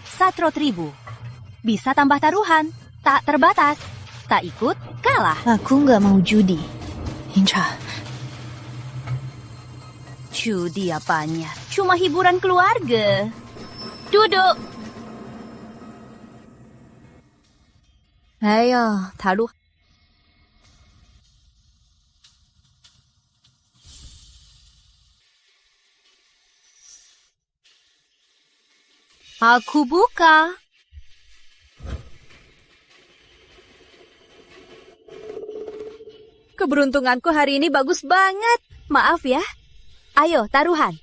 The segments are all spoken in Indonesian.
Satro Tribu. Bisa tambah taruhan, tak terbatas. Tak ikut, kalah. Aku nggak mau judi. Inca. Judi apanya? Cuma hiburan keluarga. Duduk. Ayo, taruh. Aku buka. Keberuntunganku hari ini bagus banget. Maaf ya. Ayo, taruhan.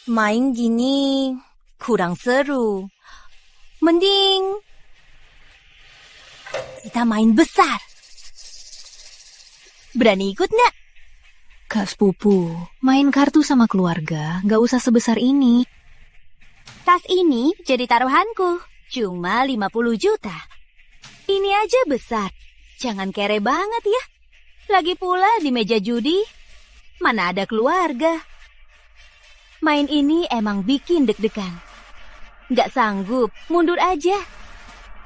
Main gini kurang seru. Mending kita main besar. Berani ikut nggak? Kak sepupu, main kartu sama keluarga nggak usah sebesar ini. Tas ini jadi taruhanku. Cuma 50 juta. Ini aja besar. Jangan kere banget ya. Lagi pula di meja judi, mana ada keluarga. Main ini emang bikin deg-degan. Nggak sanggup, mundur aja.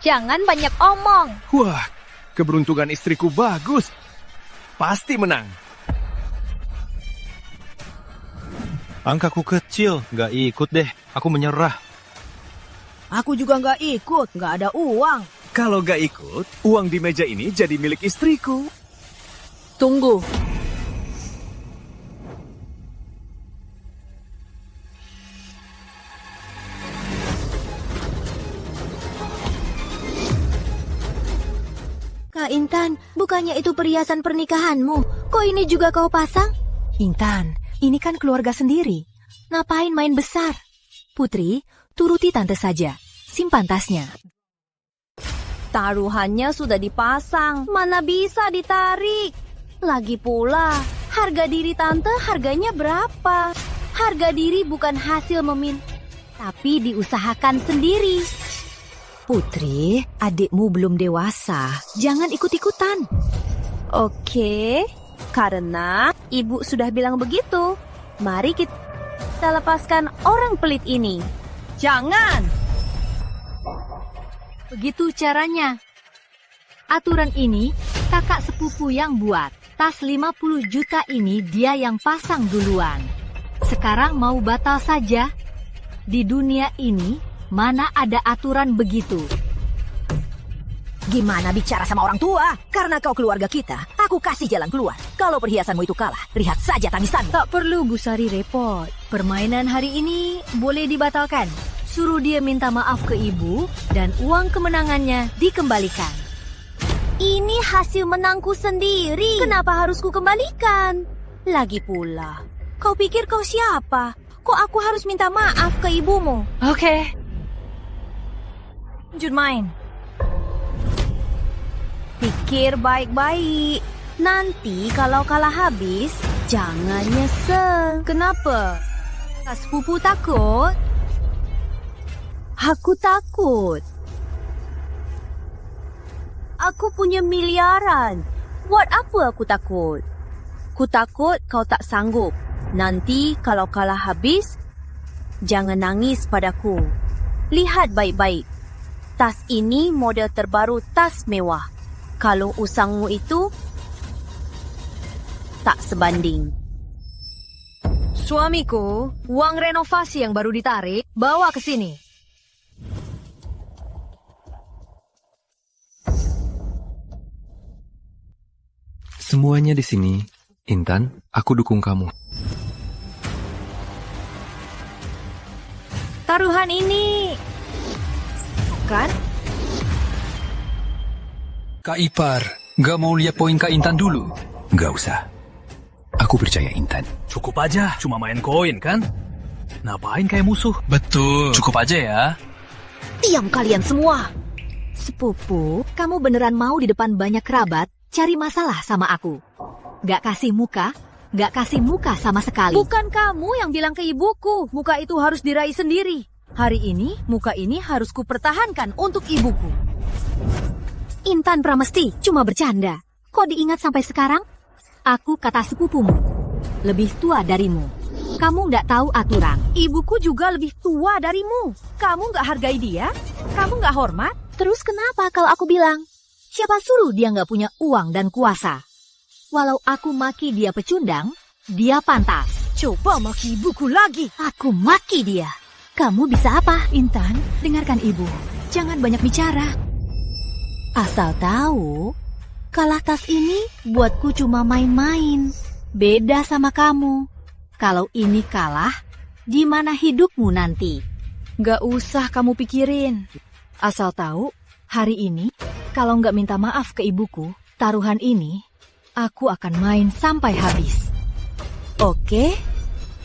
Jangan banyak omong. Wah, keberuntungan istriku bagus. Pasti menang. Angkaku kecil, nggak ikut deh. Aku menyerah. Aku juga nggak ikut, nggak ada uang. Kalau nggak ikut, uang di meja ini jadi milik istriku. Tunggu. Kak Intan, bukannya itu perhiasan pernikahanmu? Kok ini juga kau pasang? Intan, ini kan keluarga sendiri. Ngapain main besar? Putri, turuti tante saja. Simpan tasnya. Taruhannya sudah dipasang. Mana bisa ditarik? Lagi pula, harga diri tante harganya berapa? Harga diri bukan hasil tapi diusahakan sendiri. Putri, adikmu belum dewasa. Jangan ikut-ikutan. Oke, karena ibu sudah bilang begitu. Mari kita lepaskan orang pelit ini. Jangan! Begitu caranya. Aturan ini kakak sepupu yang buat. Tas 50 juta ini dia yang pasang duluan. Sekarang mau batal saja? Di dunia ini mana ada aturan begitu? Gimana bicara sama orang tua? Karena kau keluarga kita, aku kasih jalan keluar. Kalau perhiasanmu itu kalah, lihat saja tangisanmu. Tak perlu Bu Sari repot. Permainan hari ini boleh dibatalkan. Suruh dia minta maaf ke ibu dan uang kemenangannya dikembalikan. Ini hasil menangku sendiri. Kenapa harus ku kembalikan? Lagi pula, kau pikir kau siapa? Kok aku harus minta maaf ke ibumu? Oke. Lanjut main. Pikir baik-baik. Nanti kalau kalah habis, jangan nyesel. Kenapa? Kak sepupu takut? Aku takut. Aku punya miliaran. Buat apa aku takut? Ku takut kau tak sanggup. Nanti kalau kalah habis, jangan nangis padaku. Lihat baik-baik. Tas ini model terbaru tas mewah. Kalau usangmu itu tak sebanding. Suamiku, uang renovasi yang baru ditarik, bawa ke sini. Semuanya di sini. Intan, aku dukung kamu. Taruhan ini kan? Kak Ipar, gak mau lihat poin Kak Intan dulu? Gak usah. Aku percaya Intan. Cukup aja, cuma main koin kan? Ngapain kayak musuh? Betul. Cukup aja ya. Diam kalian semua. Sepupu, kamu beneran mau di depan banyak kerabat cari masalah sama aku? Gak kasih muka? Gak kasih muka sama sekali. Bukan kamu yang bilang ke ibuku, muka itu harus diraih sendiri. Hari ini, muka ini harus kupertahankan untuk ibuku. Intan Pramesti cuma bercanda. Kok diingat sampai sekarang? Aku kata sepupumu, lebih tua darimu. Kamu nggak tahu aturan. Ibuku juga lebih tua darimu. Kamu nggak hargai dia? Kamu nggak hormat? Terus kenapa kalau aku bilang, siapa suruh dia nggak punya uang dan kuasa? Walau aku maki dia pecundang, dia pantas. Coba maki ibuku lagi. Aku maki dia. Kamu bisa apa, Intan? Dengarkan ibu. Jangan banyak bicara. Asal tahu, kalah tas ini buatku cuma main-main. Beda sama kamu. Kalau ini kalah, gimana hidupmu nanti? Gak usah kamu pikirin. Asal tahu, hari ini, kalau nggak minta maaf ke ibuku, taruhan ini, aku akan main sampai habis. Oke,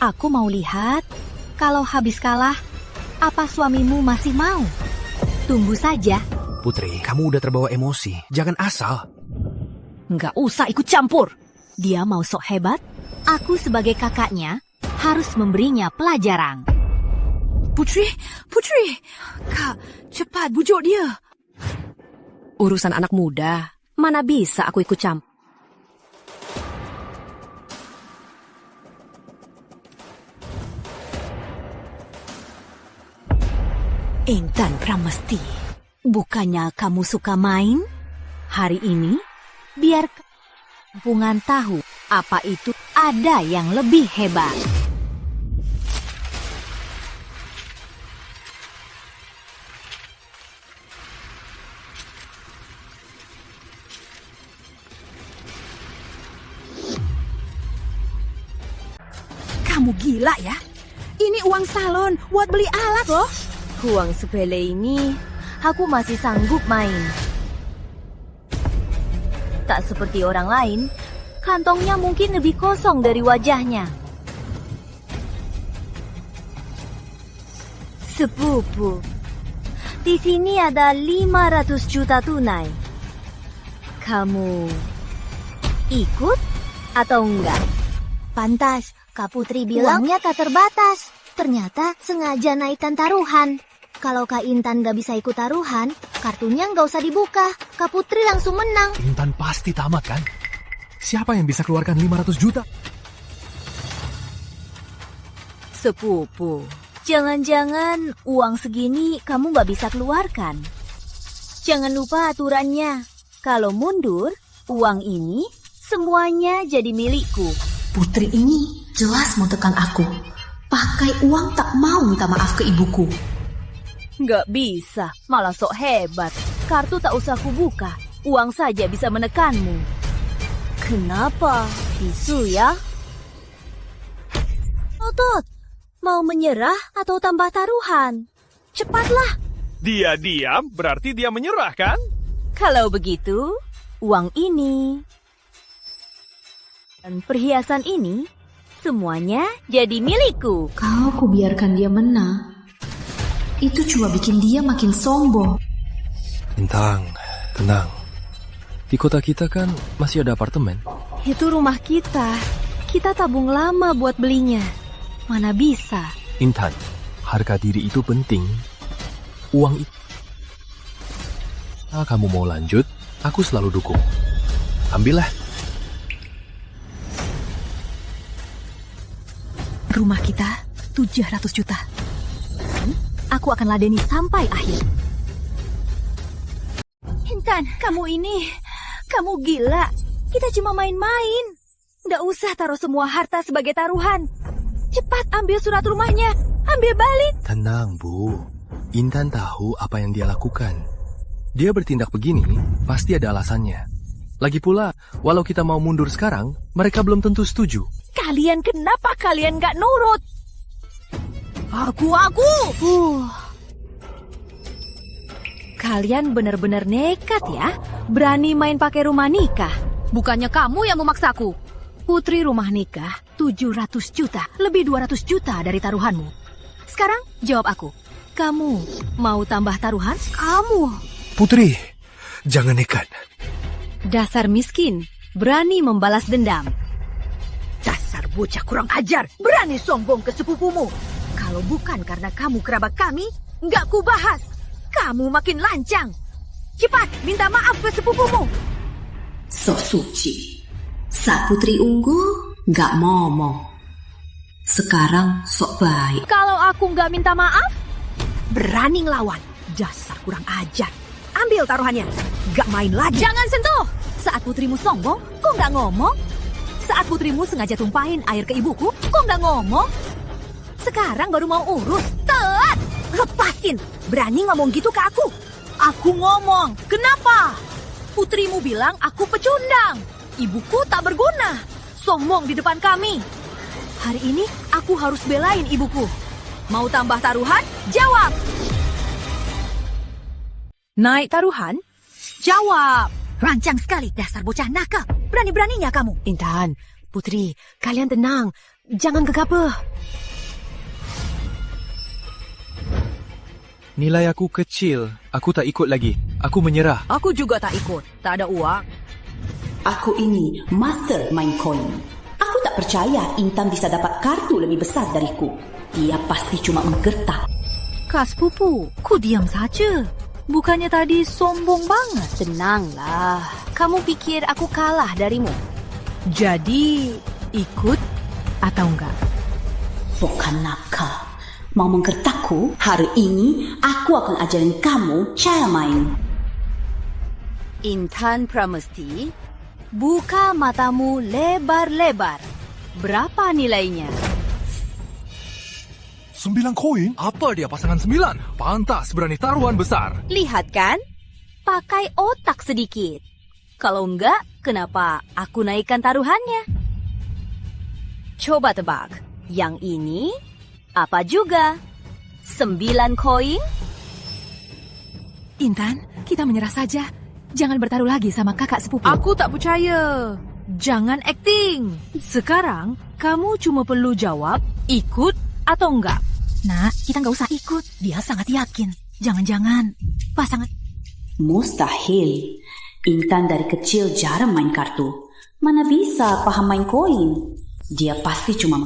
aku mau lihat. Kalau habis kalah, apa suamimu masih mau? Tunggu saja. Putri, kamu udah terbawa emosi. Jangan asal. Nggak usah ikut campur. Dia mau sok hebat. Aku sebagai kakaknya harus memberinya pelajaran. Putri, Kak, cepat bujuk dia. Urusan anak muda, mana bisa aku ikut campur. Intan Pramesti, bukannya kamu suka main? Hari ini, biar kampungan tahu apa itu ada yang lebih hebat. Kamu gila ya? Ini uang salon buat beli alat loh. Uang sepele ini, aku masih sanggup main. Tak seperti orang lain, kantongnya mungkin lebih kosong dari wajahnya. Sepupu, di sini ada 500 juta tunai. Kamu ikut atau enggak? Pantas, Kak Putri bilangnya tak terbatas. Ternyata sengaja naikkan taruhan. Kalau Kak Intan gak bisa ikut taruhan, kartunya gak usah dibuka. Kak Putri langsung menang. Intan pasti tamat kan? Siapa yang bisa keluarkan 500 juta? Sepupu, jangan-jangan uang segini kamu gak bisa keluarkan. Jangan lupa aturannya. Kalau mundur, uang ini semuanya jadi milikku. Putri ini jelas mau tekan aku. Pakai uang tak mau minta maaf ke ibuku. Nggak bisa, malah sok hebat. Kartu tak usah kubuka, uang saja bisa menekanmu. Kenapa? Bisu ya? Otot, mau menyerah atau tambah taruhan? Cepatlah. Dia diam, berarti dia menyerah kan? Kalau begitu, uang ini dan perhiasan ini semuanya jadi milikku. Kalau ku biarkan dia menang, itu cuma bikin dia makin sombong. Intan, tenang. Di kota kita kan masih ada apartemen. Itu rumah kita. Kita tabung lama buat belinya. Mana bisa. Intan, harga diri itu penting. Uang itu. Nah, kamu mau lanjut, aku selalu dukung. Ambillah. Rumah kita 700 juta. Aku akan ladeni sampai akhir. Intan, kamu gila. Kita cuma main-main. Nggak usah taruh semua harta sebagai taruhan. Cepat ambil surat rumahnya. Ambil balik. Tenang, Bu. Intan tahu apa yang dia lakukan. Dia bertindak begini, pasti ada alasannya. Lagi pula, walau kita mau mundur sekarang, mereka belum tentu setuju. Kenapa kalian nggak nurut? Aku. Kalian benar-benar nekat ya, berani main pakai rumah nikah. Bukannya kamu yang memaksaku. Putri rumah nikah 700 juta, lebih 200 juta dari taruhanmu. Sekarang jawab aku. Kamu mau tambah taruhan? Kamu. Putri, jangan nekat. Dasar miskin, berani membalas dendam. Dasar bocah kurang ajar, berani sombong ke sepupumu. Kalau bukan karena kamu kerabat kami, nggak kubahas. Kamu makin lancang. Cepat, minta maaf ke sepupumu. Sok suci. Sak putri unggul nggak ngomong. Sekarang sok baik. Kalau aku nggak minta maaf, Berani ngelawan. Dasar kurang ajar. Ambil taruhannya. Nggak main lagi. jangan sentuh. Saat putrimu sombong, kok nggak ngomong? Saat putrimu sengaja tumpahin air ke ibuku, kok nggak ngomong? Sekarang baru mau urus. Telat! Lepasin! Berani ngomong gitu ke aku? Aku ngomong, kenapa? Putrimu bilang aku pecundang. Ibuku tak berguna. Sombong di depan kami. Hari ini aku harus belain ibuku. Mau tambah taruhan? Jawab! Naik taruhan? Jawab! Rancang sekali dasar bocah nakal. Berani-beraninya kamu. Intan, Putri, kalian tenang. Jangan gegabah. Nilai aku kecil. Aku tak ikut lagi. Aku menyerah. Aku juga tak ikut. Tak ada uang. Aku ini master main koin. Aku tak percaya Intan bisa dapat kartu lebih besar dariku. Dia pasti cuma menggertak. Kak sepupu, ku diam saja. Bukannya tadi sombong banget. Tenanglah, kamu pikir aku kalah darimu? Jadi, ikut atau enggak? Bukan nakal. Mau menggertakku? Hari ini aku akan ajarin kamu cara main. Intan Pramesti, buka matamu lebar-lebar. Berapa nilainya? 9 koin? Apa dia pasangan 9? Pantas berani taruhan besar. Lihat kan? Pakai otak sedikit. Kalau enggak, kenapa aku naikkan taruhannya? Coba tebak. Yang ini apa juga? 9 koin? Intan, kita menyerah saja. Jangan bertaruh lagi sama kakak sepupu. Aku tak percaya. Jangan akting. Sekarang, kamu cuma perlu jawab, ikut atau enggak. Nak, kita nggak usah ikut. Dia sangat yakin. Jangan-jangan pasangan... Mustahil. Intan dari kecil jarang main kartu. Mana bisa paham main koin? Dia pasti cuma...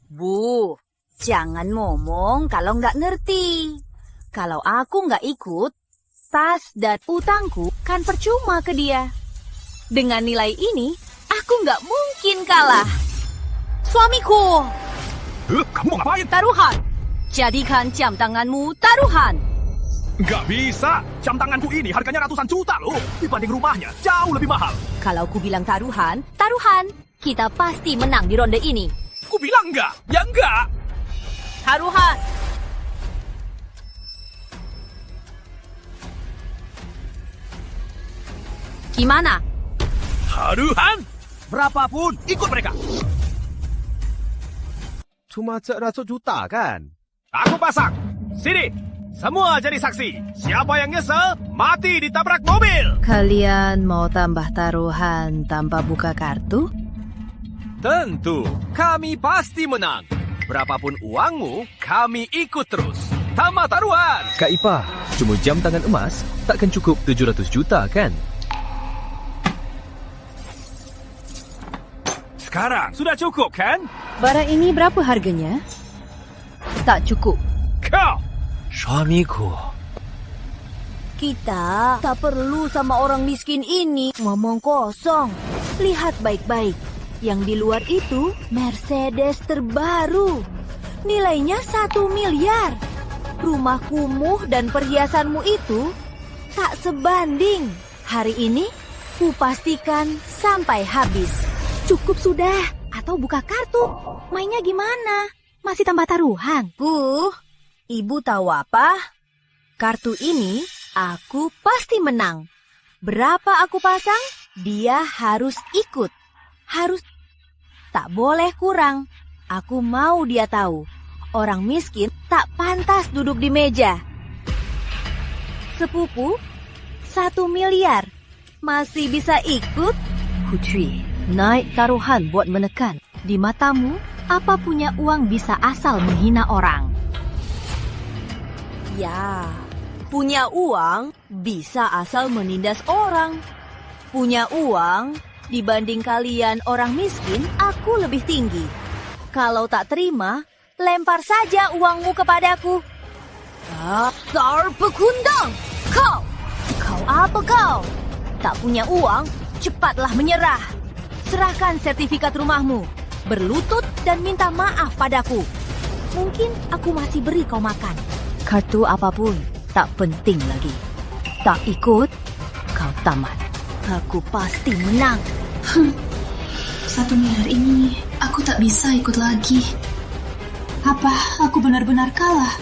Bu, jangan ngomong kalau nggak ngerti. Kalau aku nggak ikut, tas dan utangku kan percuma ke dia. Dengan nilai ini, aku nggak mungkin kalah. Suamiku, Kamu mau ngapain? taruhan. Jadikan jam tanganmu taruhan. Nggak bisa. Jam tanganku ini harganya ratusan juta loh. Dibanding rumahnya, jauh lebih mahal. Kalau ku bilang taruhan, taruhan. Kita pasti menang di ronde ini. Ku bilang enggak. Ya enggak. Taruhan. Gimana? Taruhan. Berapapun, ikut mereka. Cuma 100 juta kan? Aku pasang. Sini. Semua jadi saksi. Siapa yang nyesel, mati ditabrak mobil. Kalian mau tambah taruhan tanpa buka kartu? Tentu. Kami pasti menang. Berapapun uangmu, kami ikut terus. Tambah taruhan. Kak Ipah, cuma jam tangan emas takkan cukup 700 juta kan? Sekarang sudah cukup kan? Barang ini berapa harganya? Tak cukup. Kau. Suamiku. Kita tak perlu sama orang miskin ini ngomong kosong. Lihat baik-baik. Yang di luar itu Mercedes terbaru. Nilainya 1 miliar. Rumah kumuh dan perhiasanmu itu tak sebanding. Hari ini ku pastikan sampai habis. Cukup sudah. Atau buka kartu. Mainnya gimana? Masih tambah taruhan? Ibu tahu apa? Kartu ini aku pasti menang. Berapa aku pasang, dia harus ikut. Harus. Tak boleh kurang. Aku mau dia tahu. Orang miskin tak pantas duduk di meja. Sepupu, 1 miliar. Masih bisa ikut? Putri, naik taruhan buat menekan. Di matamu, apa punya uang bisa asal menghina orang? Ya, punya uang bisa asal menindas orang. Punya uang dibanding kalian orang miskin, aku lebih tinggi. Kalau tak terima, lempar saja uangmu kepadaku. Dasar pekundang! Kau apa kau? Tak punya uang? Cepatlah menyerah. Serahkan sertifikat rumahmu. Berlutut dan minta maaf padaku. Mungkin aku masih beri kau makan. Kartu apapun, tak penting lagi. Tak ikut, kau tamat. Aku pasti menang. 1 miliar ini, aku tak bisa ikut lagi. Apa aku benar-benar kalah?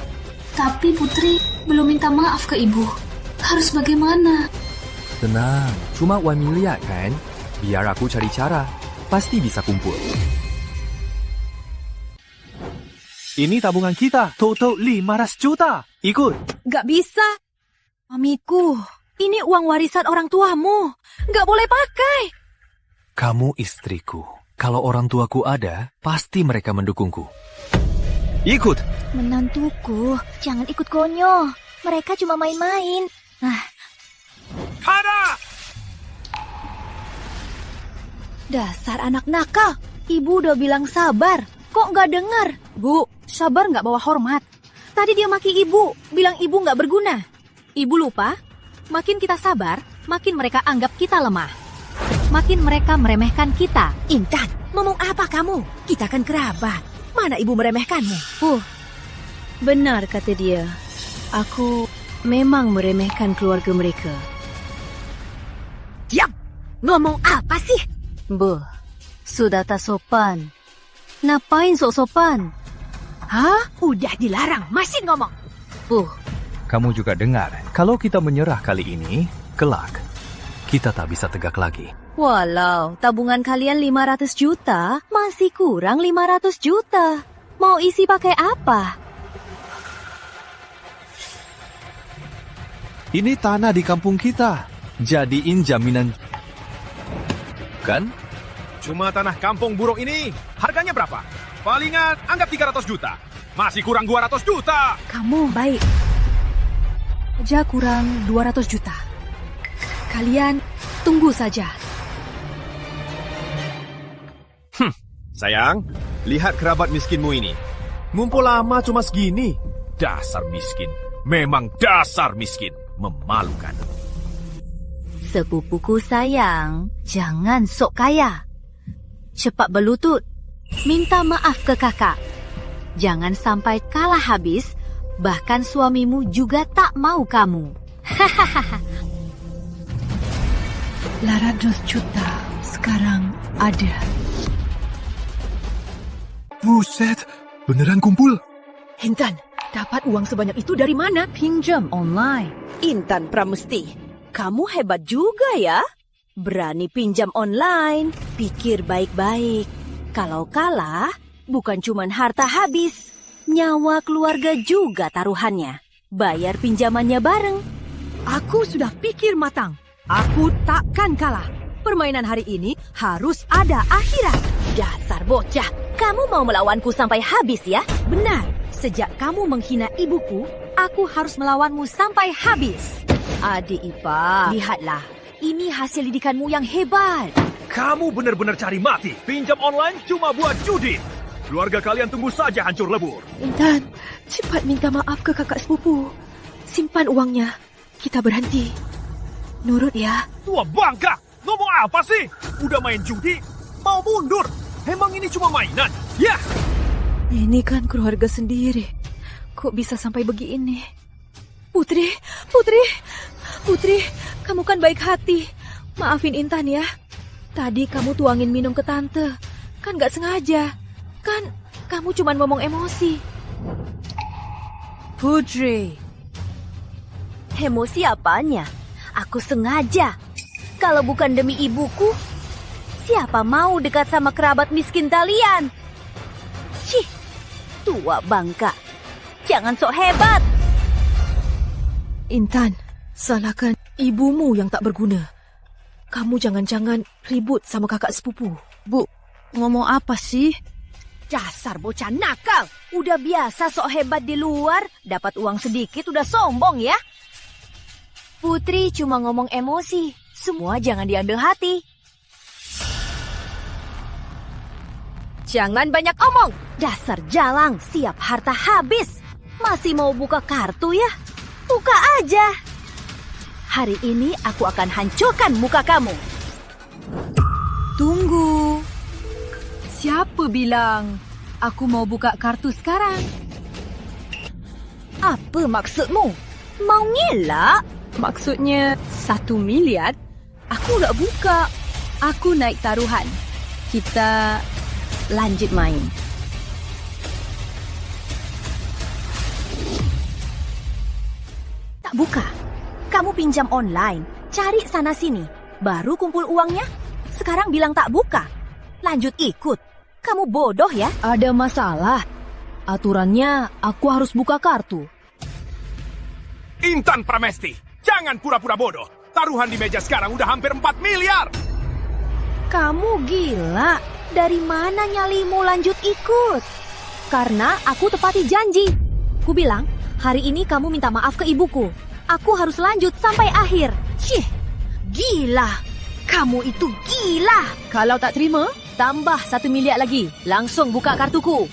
Tapi Putri belum minta maaf ke ibu. Harus bagaimana? Tenang, cuma 1 miliar kan? Biar aku cari cara. Pasti bisa kumpul. Ini tabungan kita, total 500 juta. Ikut. Gak bisa. Mamiku, ini uang warisan orang tuamu. Gak boleh pakai. Kamu istriku. Kalau orang tuaku ada, pasti mereka mendukungku. Ikut. Menantuku, jangan ikut konyol. Mereka cuma main-main. Hana! Dasar anak nakal. Ibu udah bilang sabar. Kok nggak dengar? Bu, sabar nggak bawa hormat. Tadi dia maki ibu, bilang ibu nggak berguna. Ibu lupa? Makin kita sabar, makin mereka anggap kita lemah. Makin mereka meremehkan kita. Intan, ngomong apa kamu? Kita kan kerabat. Mana ibu meremehkanmu? Benar kata dia. Aku memang meremehkan keluarga mereka. Diam! Ngomong apa sih? Bu, sudah tak sopan. Ngapain sok sopan? Hah? Udah dilarang, masih ngomong. Bu, Kamu juga dengar, kalau kita menyerah kali ini, kelak, kita tak bisa tegak lagi. walau tabungan kalian 500 juta, masih kurang 500 juta. Mau isi pakai apa? Ini tanah di kampung kita. Jadiin jaminan. Kan? Cuma tanah kampung burung ini, harganya berapa? Palingan anggap 300 juta. Masih kurang 200 juta. Kamu baik. Aja kurang 200 juta. Kalian tunggu saja. Sayang, lihat kerabat miskinmu ini. Ngumpul lama cuma segini. Dasar miskin. Memang dasar miskin. Memalukan. Sepupuku sayang, jangan sok kaya. Cepat berlutut. Minta maaf ke kakak. Jangan sampai kalah habis. Bahkan suamimu juga tak mau kamu. Hahaha. 800 juta sekarang ada. Buset, beneran kumpul? Intan, dapat uang sebanyak itu dari mana? Pinjam online. Intan Pramesti, kamu hebat juga ya. Berani pinjam online, pikir baik-baik. Kalau kalah, bukan cuma harta habis. Nyawa keluarga juga taruhannya. Bayar pinjamannya bareng. Aku sudah pikir matang. Aku takkan kalah. Permainan hari ini harus ada akhirat. Dasar bocah, kamu mau melawanku sampai habis ya? Benar, sejak kamu menghina ibuku, aku harus melawanmu sampai habis. Adik ipar, lihatlah. Ini hasil didikanmu yang hebat. Kamu benar-benar cari mati. Pinjam online cuma buat judi. Keluarga kalian tunggu saja hancur lebur. Intan, cepat minta maaf ke kakak sepupu. Simpan uangnya. Kita berhenti. Nurut ya. Tua bangka! Ngomong apa sih? Udah main judi? Mau mundur? Emang ini cuma mainan? Ya! Ini kan keluarga sendiri. Kok bisa sampai begini? Putri, kamu kan baik hati. Maafin Intan ya. Tadi kamu tuangin minum ke tante. Kan gak sengaja. Kan kamu cuma ngomong emosi. Putri. Emosi apanya? Aku sengaja. Kalau bukan demi ibuku, siapa mau dekat sama kerabat miskin kalian? Cih, tua bangka. Jangan sok hebat. Intan, salahkan ibumu yang tak berguna. Kamu jangan-jangan ribut sama kakak sepupu. Bu, ngomong apa sih? Dasar bocah nakal. Udah biasa sok hebat di luar, dapat uang sedikit udah sombong ya. Putri cuma ngomong emosi. Semua jangan diambil hati. Jangan banyak omong. Dasar jalang, siap harta habis. Masih mau buka kartu ya? Buka aja. Hari ini aku akan hancurkan muka kamu. Tunggu. Siapa bilang aku mau buka kartu sekarang? Apa maksudmu? Mau ngelak? Maksudnya 1 miliar? Aku nggak buka. Aku naik taruhan. Kita lanjut main. Tak buka. Kamu pinjam online, cari sana-sini, baru kumpul uangnya. Sekarang bilang tak buka. Lanjut ikut. Kamu bodoh ya? Ada masalah. Aturannya aku harus buka kartu. Intan Pramesti, jangan pura-pura bodoh. Taruhan di meja sekarang udah hampir 4 miliar. Kamu gila. Dari mana nyalimu lanjut ikut? Karena aku tepati janji. Ku bilang, hari ini kamu minta maaf ke ibuku. Aku harus lanjut sampai akhir. Cih, gila. Kamu itu gila. Kalau tak terima, tambah 1 miliar lagi. Langsung buka kartuku.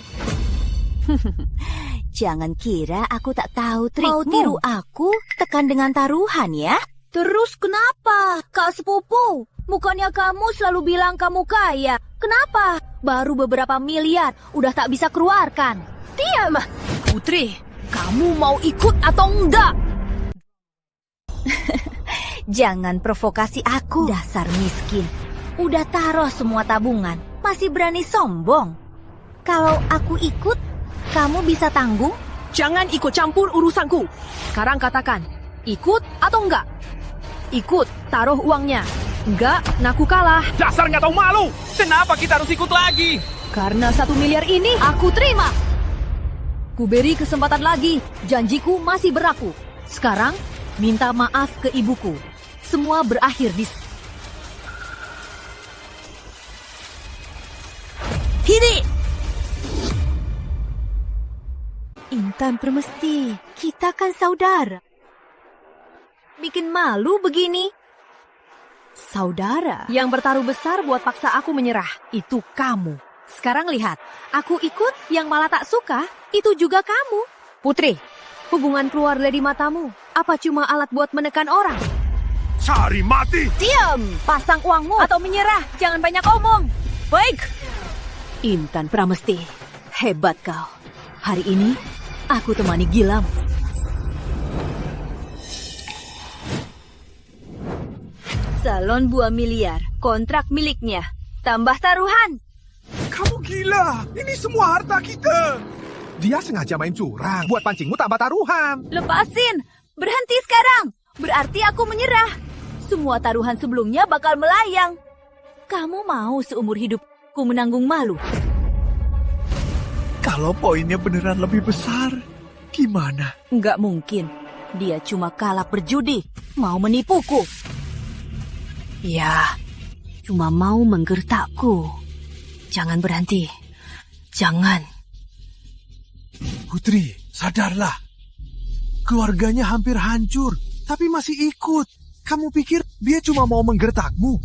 Jangan kira aku tak tahu trikmu. Mau tiru aku, tekan dengan taruhan ya. Terus kenapa, Kak Sepupu? Bukannya kamu selalu bilang kamu kaya. Kenapa? Baru beberapa miliar, udah tak bisa keluarkan. Diam! Putri, kamu mau ikut atau enggak? Jangan provokasi aku. Dasar miskin. Udah taruh semua tabungan, masih berani sombong. Kalau aku ikut, kamu bisa tanggung? Jangan ikut campur urusanku. Sekarang katakan, ikut atau enggak? Ikut, taruh uangnya. Enggak, naku kalah. Dasar nggak tahu malu. Kenapa kita harus ikut lagi? Karena 1 miliar ini aku terima. Ku beri kesempatan lagi. Janjiku masih berlaku. Sekarang, minta maaf ke ibuku. Semua berakhir di... Hini! Intan Pramesti, kita kan saudara. Bikin malu begini. Saudara yang bertaruh besar buat paksa aku menyerah. Itu kamu. Sekarang lihat, aku ikut yang malah tak suka, itu juga kamu. Putri, hubungan keluar dari matamu. Apa cuma alat buat menekan orang? Cari mati! Diam! Pasang uangmu atau menyerah. Jangan banyak omong. Baik. Intan Pramesti, hebat kau. Hari ini, aku temani Gilam. Salon buah miliar, kontrak miliknya. Tambah taruhan. Kamu gila! Ini semua harta kita! Dia sengaja main curang buat pancingmu tambah taruhan. Lepasin! Berhenti sekarang! Berarti aku menyerah. Semua taruhan sebelumnya bakal melayang. Kamu mau seumur hidupku menanggung malu? Kalau poinnya beneran lebih besar, gimana? Nggak mungkin. Dia cuma kalah berjudi. Mau menipuku. Ya, cuma mau menggertakku. Jangan berhenti. Jangan. Putri, sadarlah. Keluarganya hampir hancur, tapi masih ikut. Kamu pikir dia cuma mau menggertakmu?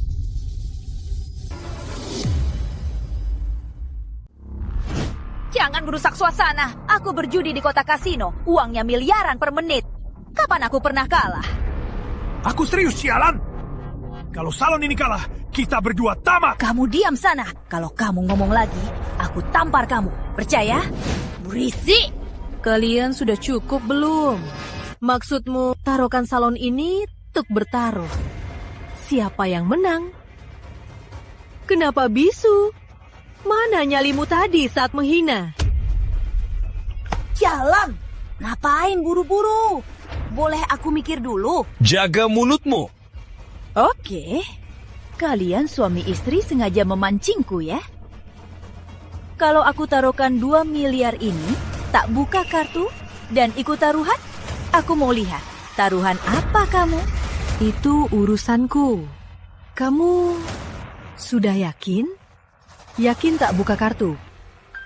Jangan merusak suasana. Aku berjudi di kota kasino. Uangnya miliaran per menit. Kapan aku pernah kalah? Aku serius, sialan. Kalau salon ini kalah, kita berdua tamat. Kamu diam sana. Kalau kamu ngomong lagi, aku tampar kamu. Percaya? Berisik. Kalian sudah cukup belum? Maksudmu taruhkan salon ini untuk bertaruh. Siapa yang menang? Kenapa bisu? Mana nyalimu tadi saat menghina? Jalan. Ngapain buru-buru? Boleh aku mikir dulu? Jaga mulutmu. Oke. Kalian suami istri sengaja memancingku ya? Kalau aku taruhkan 2 miliar ini, tak buka kartu, dan ikut taruhan, aku mau lihat. Taruhan apa kamu? Itu urusanku. Kamu sudah yakin? Yakin tak buka kartu?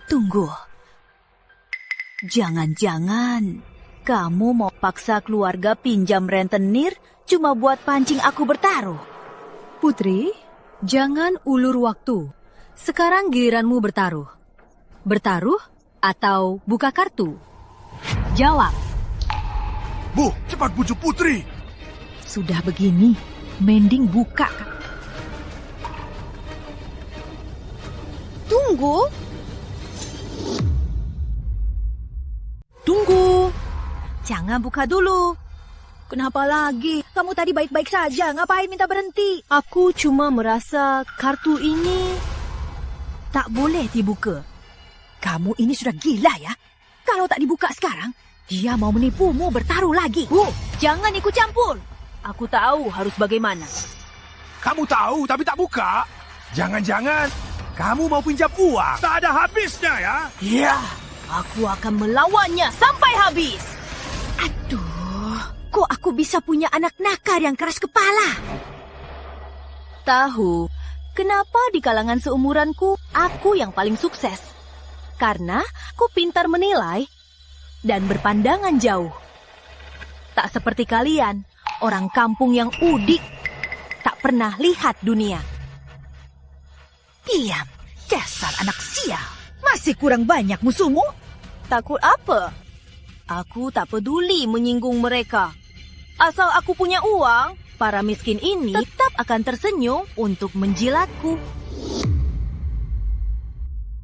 Tunggu. Jangan-jangan kamu mau paksa keluarga pinjam rentenir cuma buat pancing aku bertaruh. Putri, jangan ulur waktu. Sekarang giliranmu bertaruh. bertaruh, atau buka kartu? Jawab. Bu, cepat bujuk Putri. Sudah begini, mending buka. Tunggu. Tunggu. Jangan buka dulu. Kenapa lagi? Kamu tadi baik-baik saja. Ngapain minta berhenti? Aku cuma merasa kartu ini tak boleh dibuka. Kamu ini sudah gila ya? Kalau tak dibuka sekarang, dia mau menipumu bertaruh lagi. Jangan ikut campur. Aku tahu harus bagaimana. Kamu tahu tapi tak buka. Jangan-jangan kamu mau pinjam uang. Tak ada habisnya ya. Ya, aku akan melawannya sampai habis. Aduh, kok aku bisa punya anak nakal yang keras kepala? Tahu, kenapa di kalangan seumuranku aku yang paling sukses? Karena aku pintar menilai dan berpandangan jauh. Tak seperti kalian, orang kampung yang udik, tak pernah lihat dunia. Diam, dasar anak sial. Masih kurang banyak musuhmu? Takut apa? Aku tak peduli menyinggung mereka. Asal aku punya uang, para miskin ini tetap akan tersenyum untuk menjilatku.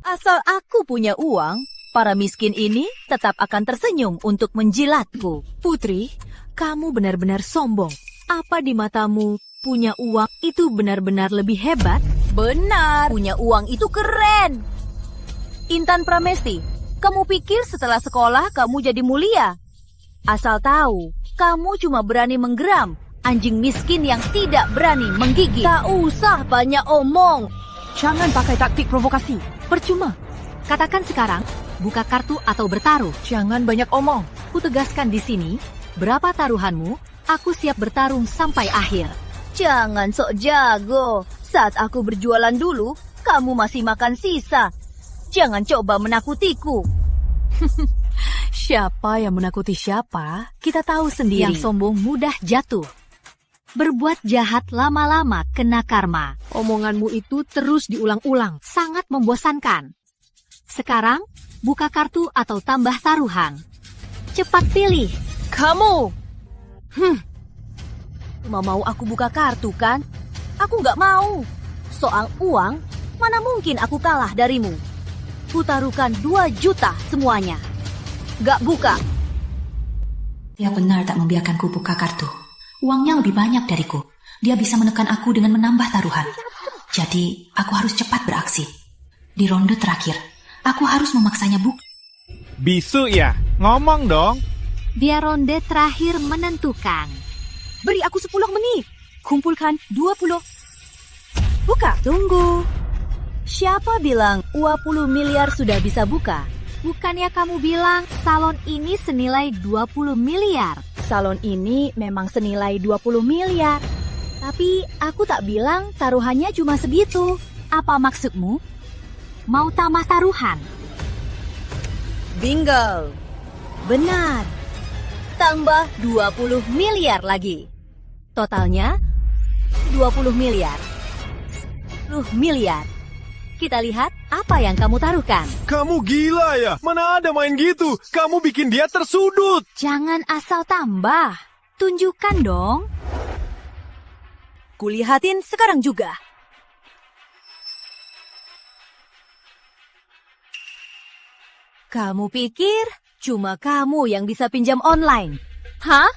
Asal aku punya uang, para miskin ini tetap akan tersenyum untuk menjilatku. Putri, kamu benar-benar sombong. Apa di matamu punya uang itu benar-benar lebih hebat? Benar, punya uang itu keren. Intan Pramesti, kamu pikir setelah sekolah kamu jadi mulia? Asal tahu, kamu cuma berani menggeram anjing miskin yang tidak berani menggigit. Tak usah banyak omong. Jangan pakai taktik provokasi. Percuma. Katakan sekarang, buka kartu atau bertaruh. Jangan banyak omong. Ku tegaskan di sini, berapa taruhanmu, aku siap bertarung sampai akhir. Jangan sok jago. Saat aku berjualan dulu, kamu masih makan sisa. Jangan coba menakutiku. Siapa yang menakuti siapa, kita tahu sendiri. Yang sombong mudah jatuh. Berbuat jahat lama-lama kena karma. Omonganmu itu terus diulang-ulang. Sangat membosankan. Sekarang, buka kartu atau tambah taruhan. Cepat pilih. Kamu! Cuma mau aku buka kartu kan? Aku nggak mau. Soal uang, mana mungkin aku kalah darimu. Kutaruhkan 2 juta semuanya. Nggak buka. Dia benar tak membiarkanku buka kartu. Uangnya lebih banyak dariku. Dia bisa menekan aku dengan menambah taruhan. Jadi, aku harus cepat beraksi. Di ronde terakhir, aku harus memaksanya buka. Bisu ya? Ngomong dong. Biar ronde terakhir menentukan. Beri aku 10 menit. Kumpulkan 20. Buka. Tunggu. Siapa bilang 20 miliar sudah bisa buka? Bukannya kamu bilang salon ini senilai 20 miliar? Salon ini memang senilai 20 miliar. Tapi aku tak bilang taruhannya cuma segitu. Apa maksudmu? Mau tambah taruhan? Bingo. Benar. Tambah 20 miliar lagi. Totalnya 20 miliar. 10 miliar. Kita lihat apa yang kamu taruhkan. Kamu gila ya? Mana ada main gitu? Kamu bikin dia tersudut. Jangan asal tambah. Tunjukkan dong. Kulihatin sekarang juga. Kamu pikir cuma kamu yang bisa pinjam online? Hah?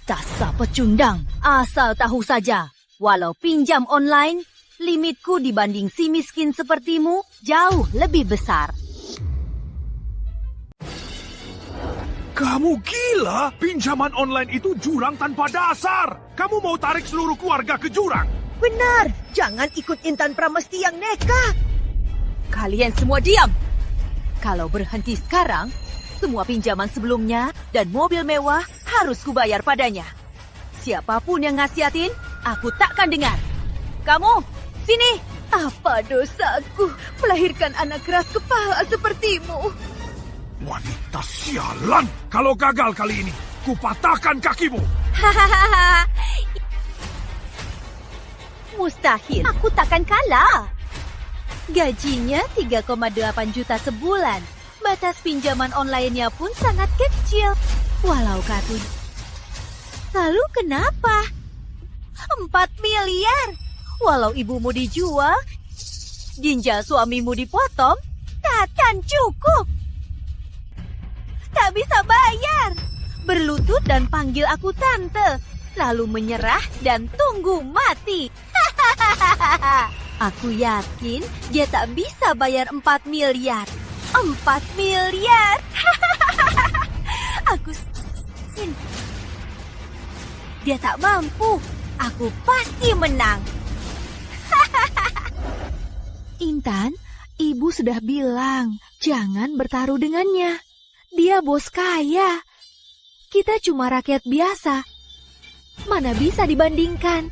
Dasar pecundang. Asal tahu saja, walau pinjam online, limitku dibanding si miskin sepertimu jauh lebih besar. Kamu gila? Pinjaman online itu jurang tanpa dasar. Kamu mau tarik seluruh keluarga ke jurang? Benar, jangan ikut Intan Pramesti yang nekat. Kalian semua diam. Kalau berhenti sekarang, semua pinjaman sebelumnya dan mobil mewah harus kubayar padanya. Siapapun yang ngasiatin, aku takkan dengar. Kamu, sini. Apa dosaku melahirkan anak keras kepala sepertimu? Wanita sialan. Kalau gagal kali ini, kupatahkan kakimu. Hahaha. Mustahil. Aku takkan kalah. Gajinya 3,8 juta sebulan. Batas pinjaman online-nya pun sangat kecil. Walau kartunya. Lalu kenapa? 4 miliar. Walau ibumu dijual, ginjal suamimu dipotong, takkan cukup. Tak bisa bayar. Berlutut dan panggil aku tante. Lalu menyerah dan tunggu mati. Aku yakin dia tak bisa bayar 4 miliar. 4 miliar. Aku dia tak mampu. Aku pasti menang. Intan, ibu sudah bilang jangan bertaruh dengannya. Dia bos kaya. Kita cuma rakyat biasa. Mana bisa dibandingkan?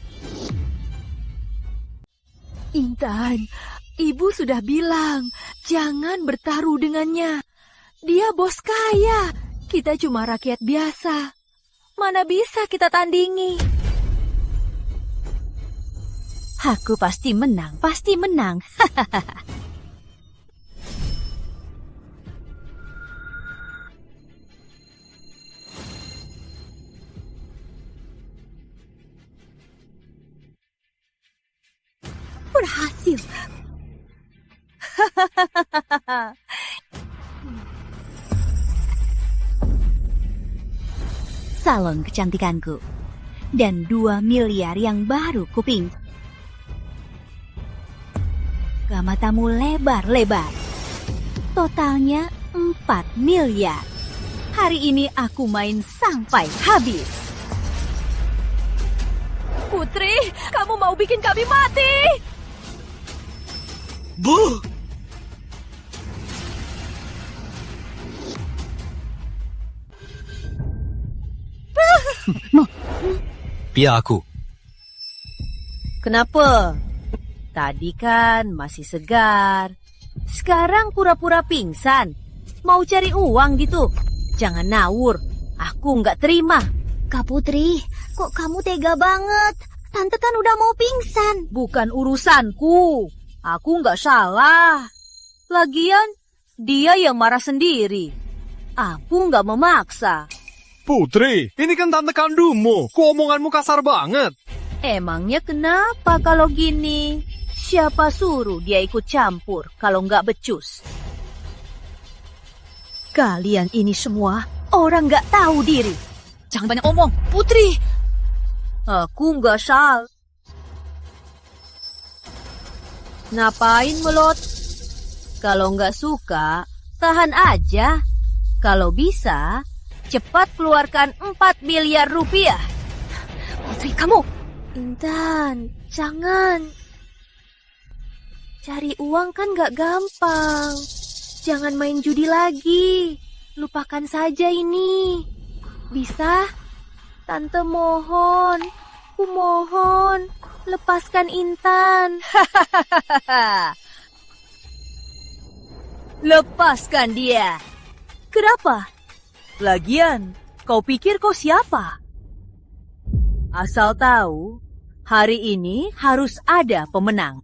Intan, ibu sudah bilang jangan bertaruh dengannya. Dia bos kaya. Kita cuma rakyat biasa. Mana bisa kita tandingi? Aku pasti menang, pasti menang. Berhasil. Salon kecantikanku. Dan 2 miliar yang baru kuping. Matamu lebar-lebar. Totalnya 4 miliar. Hari ini aku main sampai habis. Putri, kamu mau bikin kami mati? Bu! Biar aku. Kenapa? Tadi kan masih segar. Sekarang pura-pura pingsan. Mau cari uang gitu. Jangan nawur. Aku nggak terima. Kak Putri, kok kamu tega banget? Tante kan udah mau pingsan. Bukan urusanku. Aku nggak salah. Lagian, dia yang marah sendiri. Aku nggak memaksa. Putri, ini kan tante kandungmu. Kok omonganmu kasar banget? Emangnya kenapa kalau gini? Siapa suruh dia ikut campur kalau nggak becus? Kalian ini semua orang nggak tahu diri. Jangan banyak omong, Putri. Aku nggak salah. Ngapain melot? Kalau nggak suka, tahan aja. Kalau bisa, cepat keluarkan 4 miliar rupiah. Putri, kamu. Intan, jangan. Cari uang kan gak gampang. Jangan main judi lagi. Lupakan saja ini. Bisa? Tante mohon. Ku mohon. Lepaskan Intan. Lepaskan dia. Kenapa? Lagian, kau pikir kau siapa? Asal tahu, hari ini harus ada pemenang.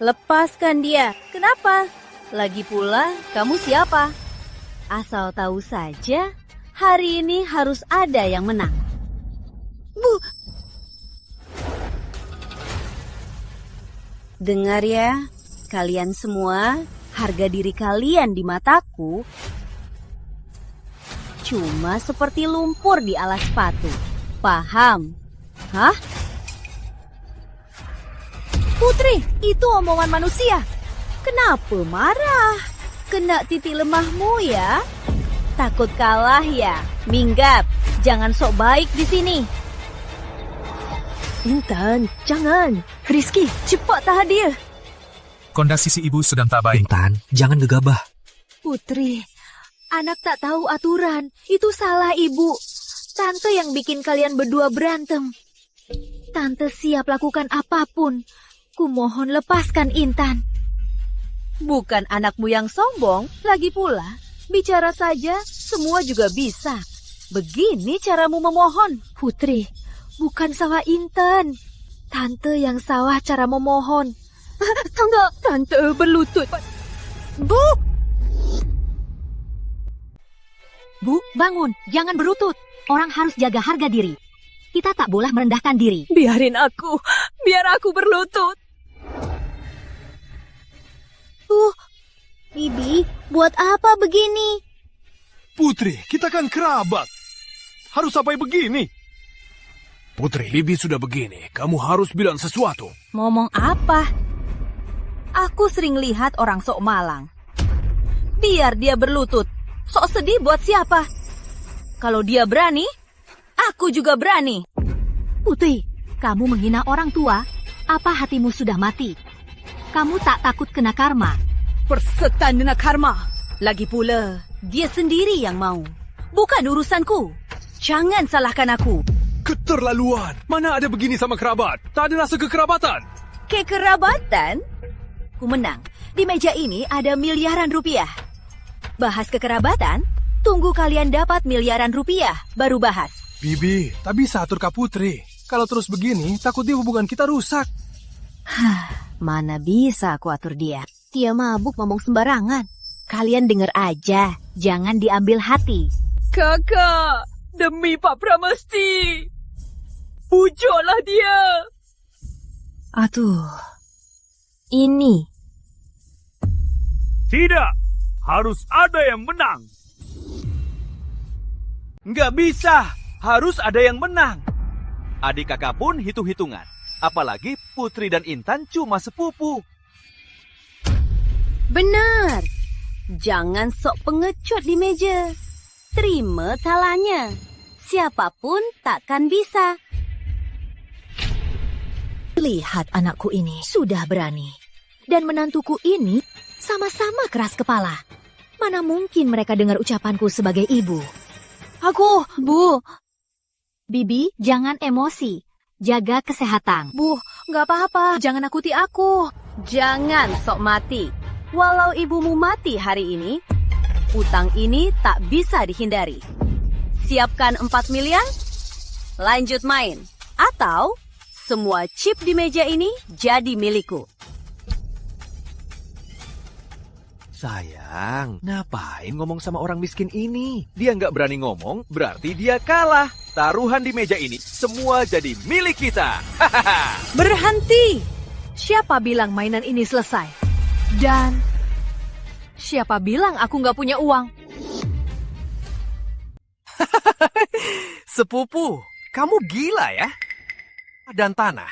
Lepaskan dia. Kenapa? Lagi pula, kamu siapa? Asal tahu saja, hari ini harus ada yang menang. Bu! Dengar ya, kalian semua, harga diri kalian di mataku cuma seperti lumpur di alas sepatu. Paham? Hah? Putri, itu omongan manusia. Kenapa marah? Kena titik lemahmu ya? Takut kalah ya? Minggat, jangan sok baik di sini. Intan, jangan. Rizky, cepat tahan dia. Kondisi si ibu sedang tak baik. Intan, jangan gegabah. Putri, anak tak tahu aturan. Itu salah ibu. Tante yang bikin kalian berdua berantem. Tante siap lakukan apapun. Kumohon lepaskan Intan. Bukan anakmu yang sombong, lagi pula. Bicara saja, semua juga bisa. Begini caramu memohon. Putri, bukan sawah Intan. Tante yang salah cara memohon. Enggak, Tante berlutut. Bu! Bu, bangun. Jangan berlutut. Orang harus jaga harga diri. Kita tak boleh merendahkan diri. Biarin aku. Biar aku berlutut. Bibi, buat apa begini? Putri, kita kan kerabat. Harus sampai begini. Putri, Bibi sudah begini. Kamu harus bilang sesuatu. Ngomong apa? Aku sering lihat orang sok malang. Biar dia berlutut. Sok sedih buat siapa? Kalau dia berani, aku juga berani. Putri, kamu menghina orang tua. Apa hatimu sudah mati? Kamu tak takut kena karma? Persetan dengan karma. Lagi pula, dia sendiri yang mau. Bukan urusanku. Jangan salahkan aku. Keterlaluan. Mana ada begini sama kerabat? Tak ada rasa kekerabatan. Kekerabatan? Ku menang. Di meja ini ada miliaran rupiah. Bahas kekerabatan? Tunggu kalian dapat miliaran rupiah, baru bahas. Bibi, tak bisa atur Kak Putri. Kalau terus begini, takutnya hubungan kita rusak. Mana bisa aku atur dia. Dia mabuk ngomong sembarangan. Kalian dengar aja, jangan diambil hati. Kakak, demi Pak Pramesti. Bujuklah dia. Aduh, ini. Tidak. Harus ada yang menang. Nggak bisa. Harus ada yang menang. Adik kakak pun hitung-hitungan. Apalagi Putri dan Intan cuma sepupu. Benar. Jangan sok pengecut di meja. Terima talanya. Siapapun takkan bisa. Lihat anakku ini sudah berani. Dan menantuku ini sama-sama keras kepala. Mana mungkin mereka dengar ucapanku sebagai ibu. Aku, Bu. Bibi, jangan emosi. Jaga kesehatan. Bu, nggak apa-apa. Jangan nakuti aku. Jangan sok mati. Walau ibumu mati hari ini, utang ini tak bisa dihindari. Siapkan 4 miliar, lanjut main. Atau semua chip di meja ini jadi milikku. Sayang, ngapain ngomong sama orang miskin ini? Dia nggak berani ngomong, berarti dia kalah. Taruhan di meja ini semua jadi milik kita. Berhenti! Siapa bilang mainan ini selesai? Dan siapa bilang aku nggak punya uang? Sepupu, kamu gila ya? Dan tanah,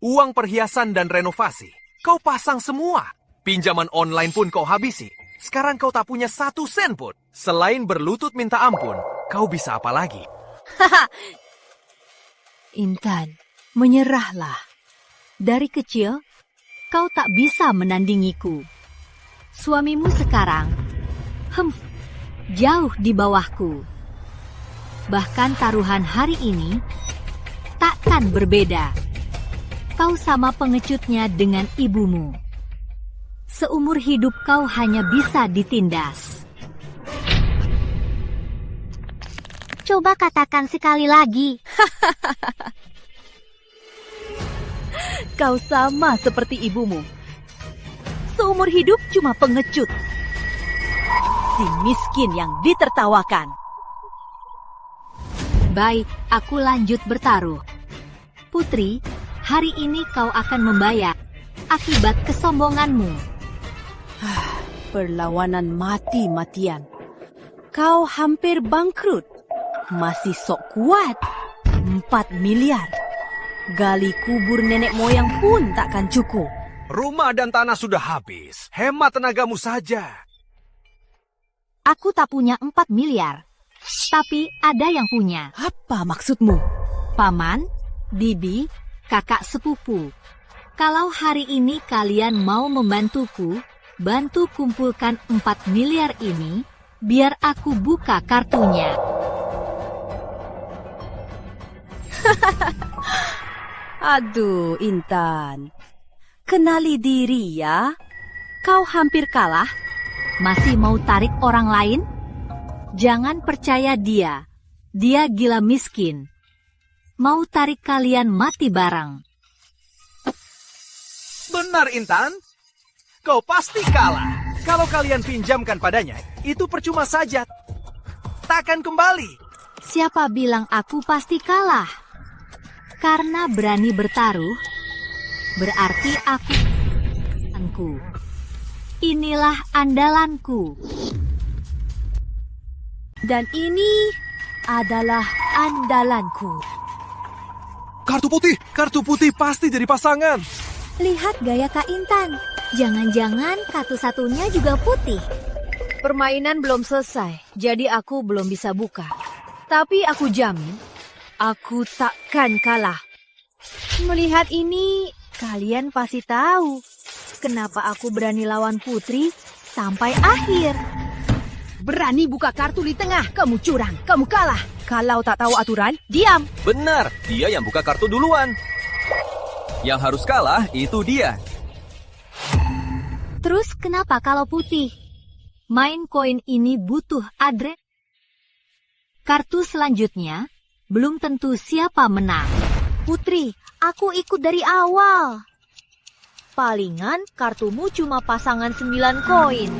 uang perhiasan dan renovasi, kau pasang semua. Pinjaman online pun kau habisi. Sekarang kau tak punya 1 sen pun. Selain berlutut minta ampun, kau bisa apa lagi? Intan, menyerahlah. Dari kecil, kau tak bisa menandingiku. Suamimu sekarang, jauh di bawahku. Bahkan taruhan hari ini, takkan berbeda. Kau sama pengecutnya dengan ibumu. Seumur hidup kau hanya bisa ditindas. Coba katakan sekali lagi. Kau sama seperti ibumu. Seumur hidup cuma pengecut. Si miskin yang ditertawakan. Baik, aku lanjut bertaruh. Putri, hari ini kau akan membayar akibat kesombonganmu. Perlawanan mati-matian. Kau hampir bangkrut. Masih sok kuat. 4 miliar. Gali kubur nenek moyang pun takkan cukup. Rumah dan tanah sudah habis. Hemat tenagamu saja. Aku tak punya 4 miliar. Tapi ada yang punya. Apa maksudmu? Paman, bibi, kakak sepupu. Kalau hari ini kalian mau membantuku, bantu kumpulkan 4 miliar ini, biar aku buka kartunya. Aduh, Intan. Kenali diri ya. Kau hampir kalah. Masih mau tarik orang lain? Jangan percaya dia. Dia gila miskin. mau tarik kalian mati bareng. Benar, Intan. Kau pasti kalah. Kalau kalian pinjamkan padanya, itu percuma saja. Takkan kembali. Siapa bilang aku pasti kalah? Karena berani bertaruh, berarti aku. Inilah andalanku. Dan ini adalah andalanku. Kartu putih pasti jadi pasangan. Lihat gaya Kak Intan. Jangan-jangan kartu satunya juga putih. Permainan belum selesai, jadi aku belum bisa buka. Tapi aku jamin, aku takkan kalah. Melihat ini, kalian pasti tahu kenapa aku berani lawan Putri sampai akhir. Berani buka kartu di tengah, kamu curang, kamu kalah. Kalau tak tahu aturan, diam. Benar, dia yang buka kartu duluan. Yang harus kalah itu dia. Terus kenapa kalau putih? Main koin ini butuh adrenalin. Kartu selanjutnya belum tentu siapa menang. Putri, aku ikut dari awal. Palingan kartumu cuma pasangan 9 koin.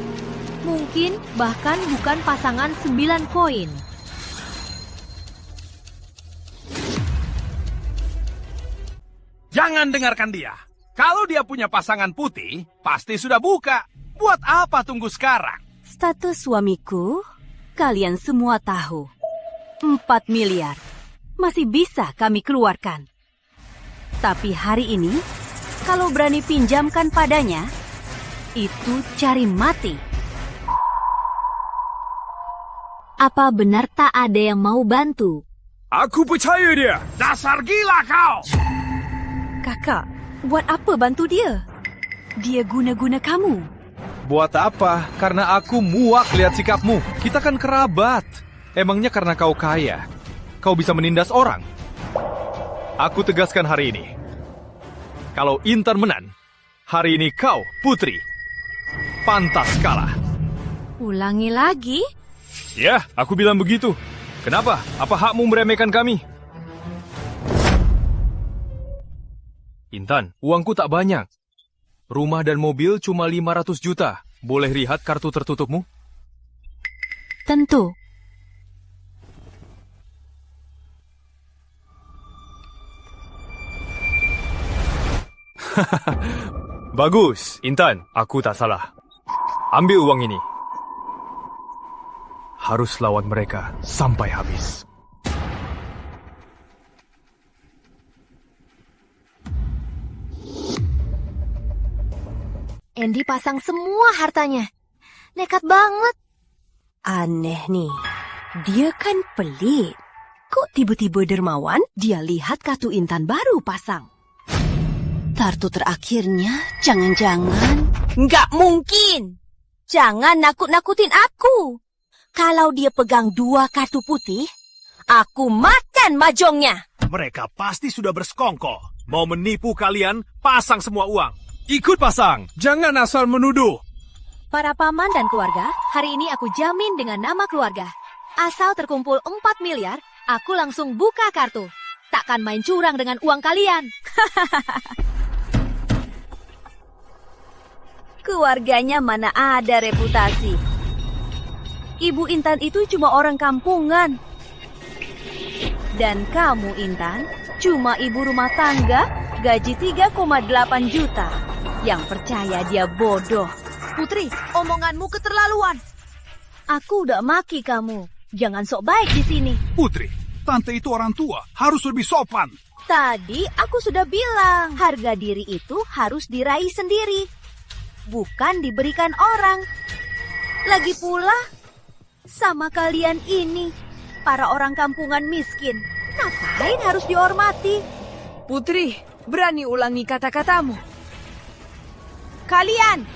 Mungkin bahkan bukan pasangan 9 koin. Jangan dengarkan dia. Kalau dia punya pasangan putih, pasti sudah buka. Buat apa tunggu sekarang? Status suamiku, kalian semua tahu. 4 miliar. Masih bisa kami keluarkan. Tapi hari ini, kalau berani pinjamkan padanya, itu cari mati. Apa benar tak ada yang mau bantu? Aku percaya dia. Dasar gila kau. Kakak, buat apa bantu dia? Dia guna-guna kamu. Buat apa? Karena aku muak lihat sikapmu. Kita kan kerabat. Emangnya karena kau kaya, kau bisa menindas orang? Aku tegaskan hari ini. Kalau Intan menang, hari ini kau, Putri, pantas kalah. Ulangi lagi? Ya, aku bilang begitu. Kenapa? Apa hakmu meremehkan kami? Intan, uangku tak banyak. Rumah dan mobil cuma 500 juta. Boleh lihat kartu tertutupmu? Tentu. Bagus, Intan. Aku tak salah. Ambil uang ini. Harus lawan mereka sampai habis. Andy pasang semua hartanya. Nekat banget. Aneh nih. Dia kan pelit. Kok tiba-tiba dermawan dia lihat kartu Intan baru pasang? Kartu terakhirnya jangan-jangan... Nggak mungkin! Jangan nakut-nakutin aku. Kalau dia pegang 2 kartu putih, aku makan mahjongnya. Mereka pasti sudah bersekongkol. Mau menipu kalian, pasang semua uang. Ikut pasang, jangan asal menuduh. Para paman dan keluarga, hari ini aku jamin dengan nama keluarga. Asal terkumpul 4 miliar, aku langsung buka kartu. Takkan main curang dengan uang kalian. Keluarganya mana ada reputasi. Ibu Intan itu cuma orang kampungan. Dan kamu, Intan, cuma ibu rumah tangga, gaji 3,8 juta. Yang percaya dia bodoh. Putri, omonganmu keterlaluan. Aku udah maki kamu. Jangan sok baik di sini. Putri, tante itu orang tua, harus lebih sopan. Tadi aku sudah bilang, harga diri itu harus diraih sendiri. Bukan diberikan orang. Lagi pula, sama kalian ini, para orang kampungan miskin, ngapain harus dihormati? Putri, berani ulangi kata-katamu. Kalian,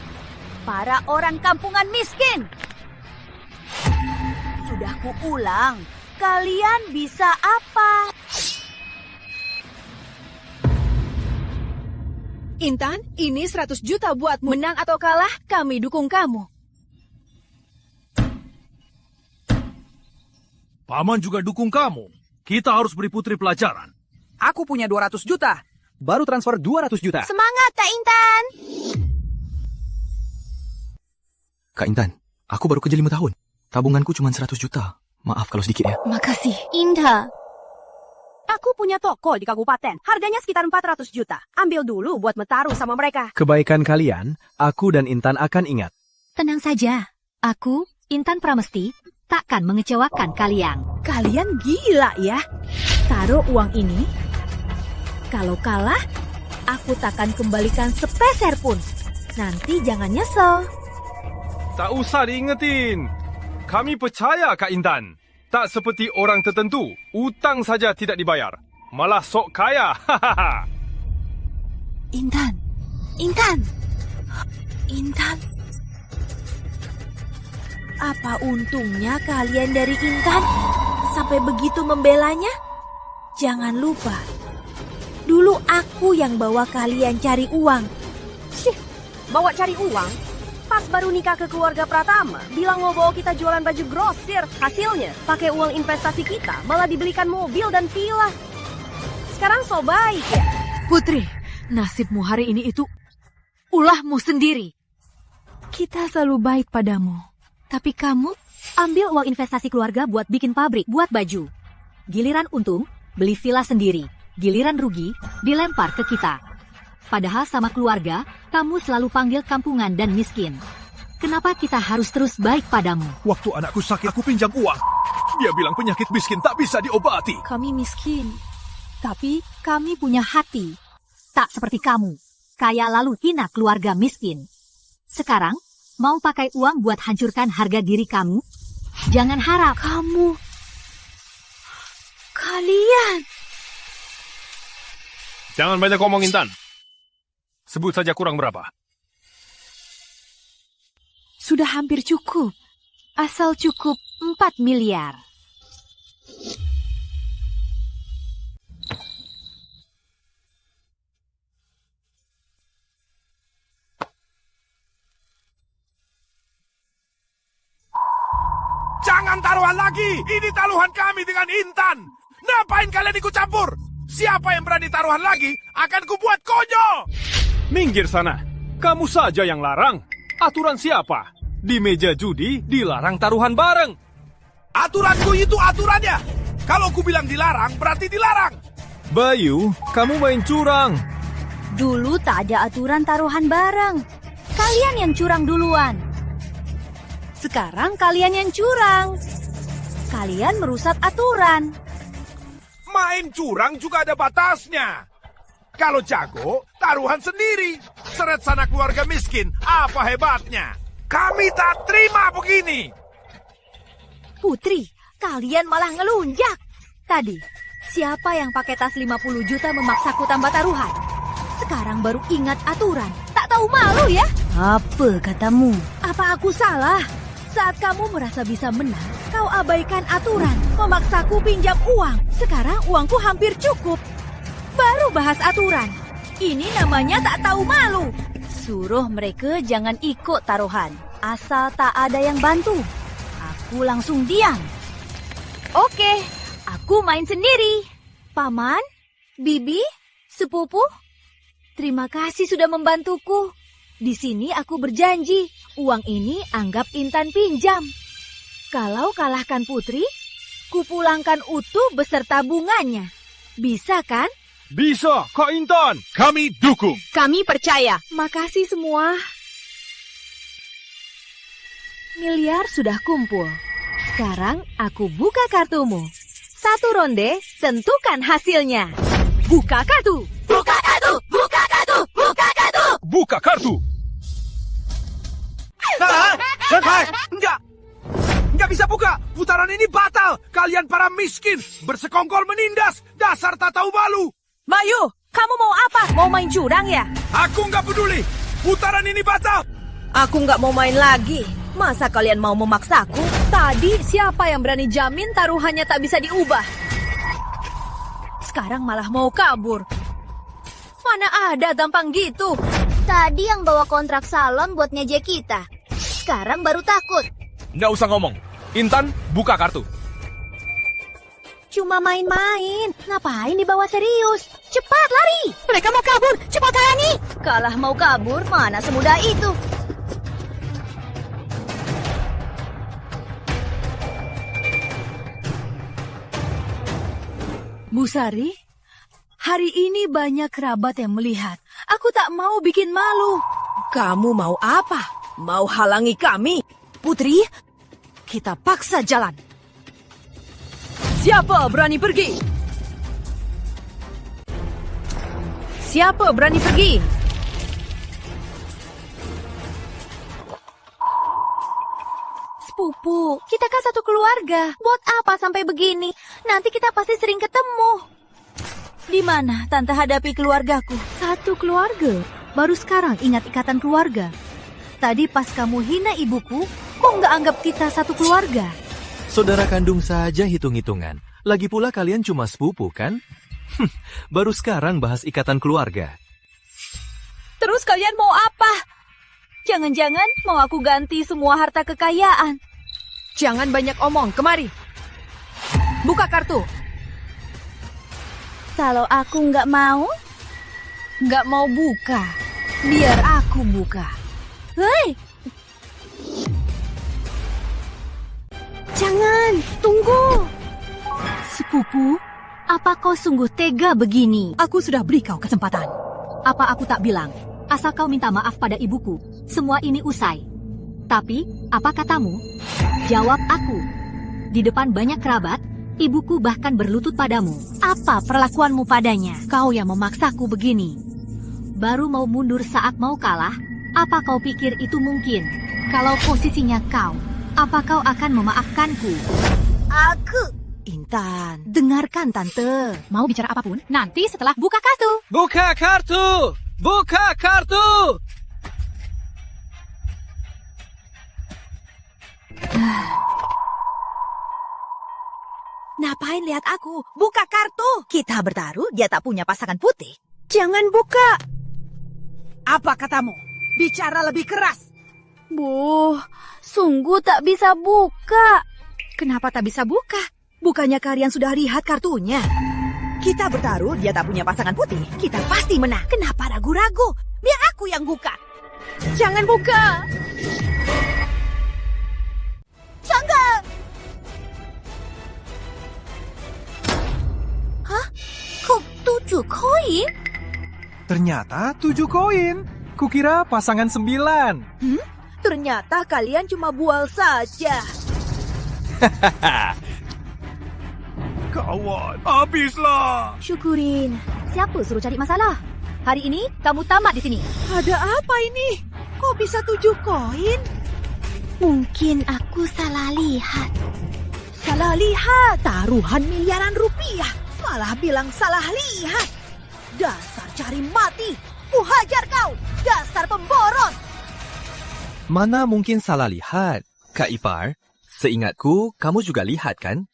para orang kampungan miskin. Sudah kuulang, kalian bisa apa? Intan, ini 100 juta buatmu. Menang atau kalah, kami dukung kamu. Paman juga dukung kamu. Kita harus beri Putri pelajaran. Aku punya 200 juta. Baru transfer 200 juta. Semangat, Kak Intan. Kak Intan, aku baru kerja 5 tahun. Tabunganku cuma 100 juta. Maaf kalau sedikit ya. Makasih. Indah. Aku punya toko di kabupaten. Harganya sekitar 400 juta. Ambil dulu buat bertaruh sama mereka. Kebaikan kalian, aku dan Intan akan ingat. Tenang saja. Aku, Intan Pramesti, takkan mengecewakan kalian. Kalian gila ya. Taruh uang ini. Kalau kalah, aku takkan kembalikan sepeser pun. Nanti jangan nyesel. Tak usah diingetin. Kami percaya Kak Intan. Tak seperti orang tertentu, utang saja tidak dibayar. Malah sok kaya. Intan. Intan. Intan. Apa untungnya kalian dari Intan sampai begitu membelanya? Jangan lupa, dulu aku yang bawa kalian cari uang. Syih, bawa cari uang? Pas baru nikah ke keluarga Pratama, bilang mau bawa kita jualan baju grosir. Hasilnya, pakai uang investasi kita, malah dibelikan mobil dan villa. Sekarang so baik ya. Putri, nasibmu hari ini itu ulahmu sendiri. Kita selalu baik padamu. Tapi kamu ambil uang investasi keluarga buat bikin pabrik, buat baju. Giliran untung, beli villa sendiri. Giliran rugi, dilempar ke kita. Padahal sama keluarga, kamu selalu panggil kampungan dan miskin. Kenapa kita harus terus baik padamu? Waktu anakku sakit, aku pinjam uang. Dia bilang penyakit miskin tak bisa diobati. Kami miskin, tapi kami punya hati. Tak seperti kamu, kaya lalu hina keluarga miskin. Sekarang, mau pakai uang buat hancurkan harga diri kamu? Jangan harap. Kalian. Jangan banyak ngomong, Intan. Sebut saja kurang berapa. Sudah hampir cukup. Asal cukup 4 miliar. Jangan taruhan lagi. Ini taruhan kami dengan Intan. Ngapain kalian ikut campur? Siapa yang berani taruhan lagi, akan kubuat konyo. Minggir sana. Kamu saja yang larang. Aturan siapa? Di meja judi dilarang taruhan bareng. Aturanku itu aturannya. Kalau ku bilang dilarang, berarti dilarang. Bayu, kamu main curang. Dulu tak ada aturan taruhan bareng. Kalian yang curang duluan. Sekarang kalian yang curang. Kalian merusak aturan. Main curang juga ada batasnya. Kalau jago, taruhan sendiri. Seret sana keluarga miskin, apa hebatnya? Kami tak terima begini. Putri, kalian malah ngelunjak. Tadi, siapa yang pakai tas 50 juta memaksaku tambah taruhan? Sekarang baru ingat aturan. Tak tahu malu ya? Apa katamu? Apa aku salah? Saat kamu merasa bisa menang, kau abaikan aturan, memaksaku pinjam uang. Sekarang uangku hampir cukup. Baru bahas aturan. Ini namanya tak tahu malu. Suruh mereka jangan ikut taruhan. Asal tak ada yang bantu. Aku langsung diam. Oke, aku main sendiri. Paman, bibi, sepupu, terima kasih sudah membantuku. Di sini aku berjanji, uang ini anggap Intan pinjam. Kalau kalahkan Putri, kupulangkan utuh beserta bunganya. Bisa kan? Bisa, Kak Intan. Kami dukung. Kami percaya. Makasih semua. Miliar sudah kumpul. Sekarang aku buka kartumu. 1 ronde, tentukan hasilnya. Buka kartu. Buka kartu. Buka kartu. Buka kartu. Buka kartu. Enggak. Enggak bisa buka. Putaran ini batal. Kalian para miskin. Bersekongkol menindas. Dasar tak tahu malu. Bayu, kamu mau apa? Mau main curang ya? Aku nggak peduli. Putaran ini batal. Aku nggak mau main lagi. Masa kalian mau memaksaku? Tadi siapa yang berani jamin taruhannya tak bisa diubah? Sekarang malah mau kabur. Mana ada gampang gitu. Tadi yang bawa kontrak salon buat ngejek kita. Sekarang baru takut. Nggak usah ngomong. Intan, buka kartu. cuma main-main. Ngapain dibawa serius? Cepat lari! Mereka mau kabur! Cepat halangi! Kalah mau kabur, mana semudah itu. Bu Sari, hari ini banyak kerabat yang melihat. Aku tak mau bikin malu. Kamu mau apa? Mau halangi kami? Putri, kita paksa jalan. Siapa berani pergi? Siapa berani pergi? Sepupu, kita kan satu keluarga. Buat apa sampai begini? Nanti kita pasti sering ketemu. Di mana Tante hadapi keluargaku? Satu keluarga. Baru sekarang ingat ikatan keluarga. Tadi pas kamu hina ibuku, kok nggak anggap kita satu keluarga? Saudara kandung saja hitung-hitungan. Lagi pula kalian cuma sepupu, kan? Baru sekarang bahas ikatan keluarga. Terus kalian mau apa? Jangan-jangan mau aku ganti semua harta kekayaan. Jangan banyak omong, kemari. Buka kartu. Kalau aku nggak mau buka. Biar aku buka. Hei! Jangan, tunggu. Sepupu, apa kau sungguh tega begini? Aku sudah beri kau kesempatan. Apa aku tak bilang? Asal kau minta maaf pada ibuku, semua ini usai. Tapi, apa katamu? Jawab aku. Di depan banyak kerabat, ibuku bahkan berlutut padamu. Apa perlakuanmu padanya? Kau yang memaksaku begini. Baru mau mundur saat mau kalah? Apa kau pikir itu mungkin? Kalau posisinya kau, apa kau akan memaafkanku? Aku, Intan, dengarkan Tante. Mau bicara apapun, nanti setelah buka kartu. Buka kartu! Buka kartu! Ngapain lihat aku? Buka kartu. Kita bertaruh, dia tak punya pasangan putih. Jangan buka. Apa katamu? Bicara lebih keras. Bu, sungguh tak bisa buka. Kenapa tak bisa buka? Bukannya kalian sudah lihat kartunya? Kita bertaruh, dia tak punya pasangan putih. Kita pasti menang. Kenapa ragu-ragu? Biar aku yang buka. Jangan buka. Jangan. Hah? Kok 7 koin? Ternyata 7 koin. Kukira pasangan 9. Ternyata kalian cuma bual saja. Kawan, habislah. Syukurin. Siapa suruh cari masalah? Hari ini kamu tamat di sini. Ada apa ini? Kok bisa 7 koin? Mungkin aku salah lihat. Salah lihat? Taruhan miliaran rupiah. Malah bilang salah lihat. Dasar cari mati. Ku hajar kau. Dasar pemboros. Mana mungkin salah lihat? Kak Ipar, seingatku kamu juga lihat kan?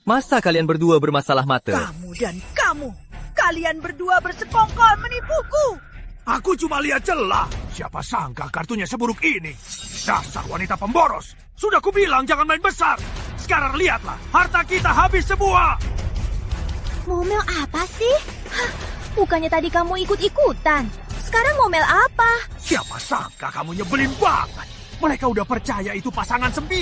Masa kalian berdua bermasalah mata? Kamu dan kamu. Kalian berdua bersekongkol menipuku. Aku cuma lihat celah. Siapa sangka kartunya seburuk ini. Dasar wanita pemboros. Sudah kubilang jangan main besar. Sekarang lihatlah, harta kita habis semua. Ngomel apa sih? Hah, bukannya tadi kamu ikut-ikutan. Sekarang ngomel apa? Siapa sangka kamu nyebelin banget. Mereka udah percaya itu pasangan 9.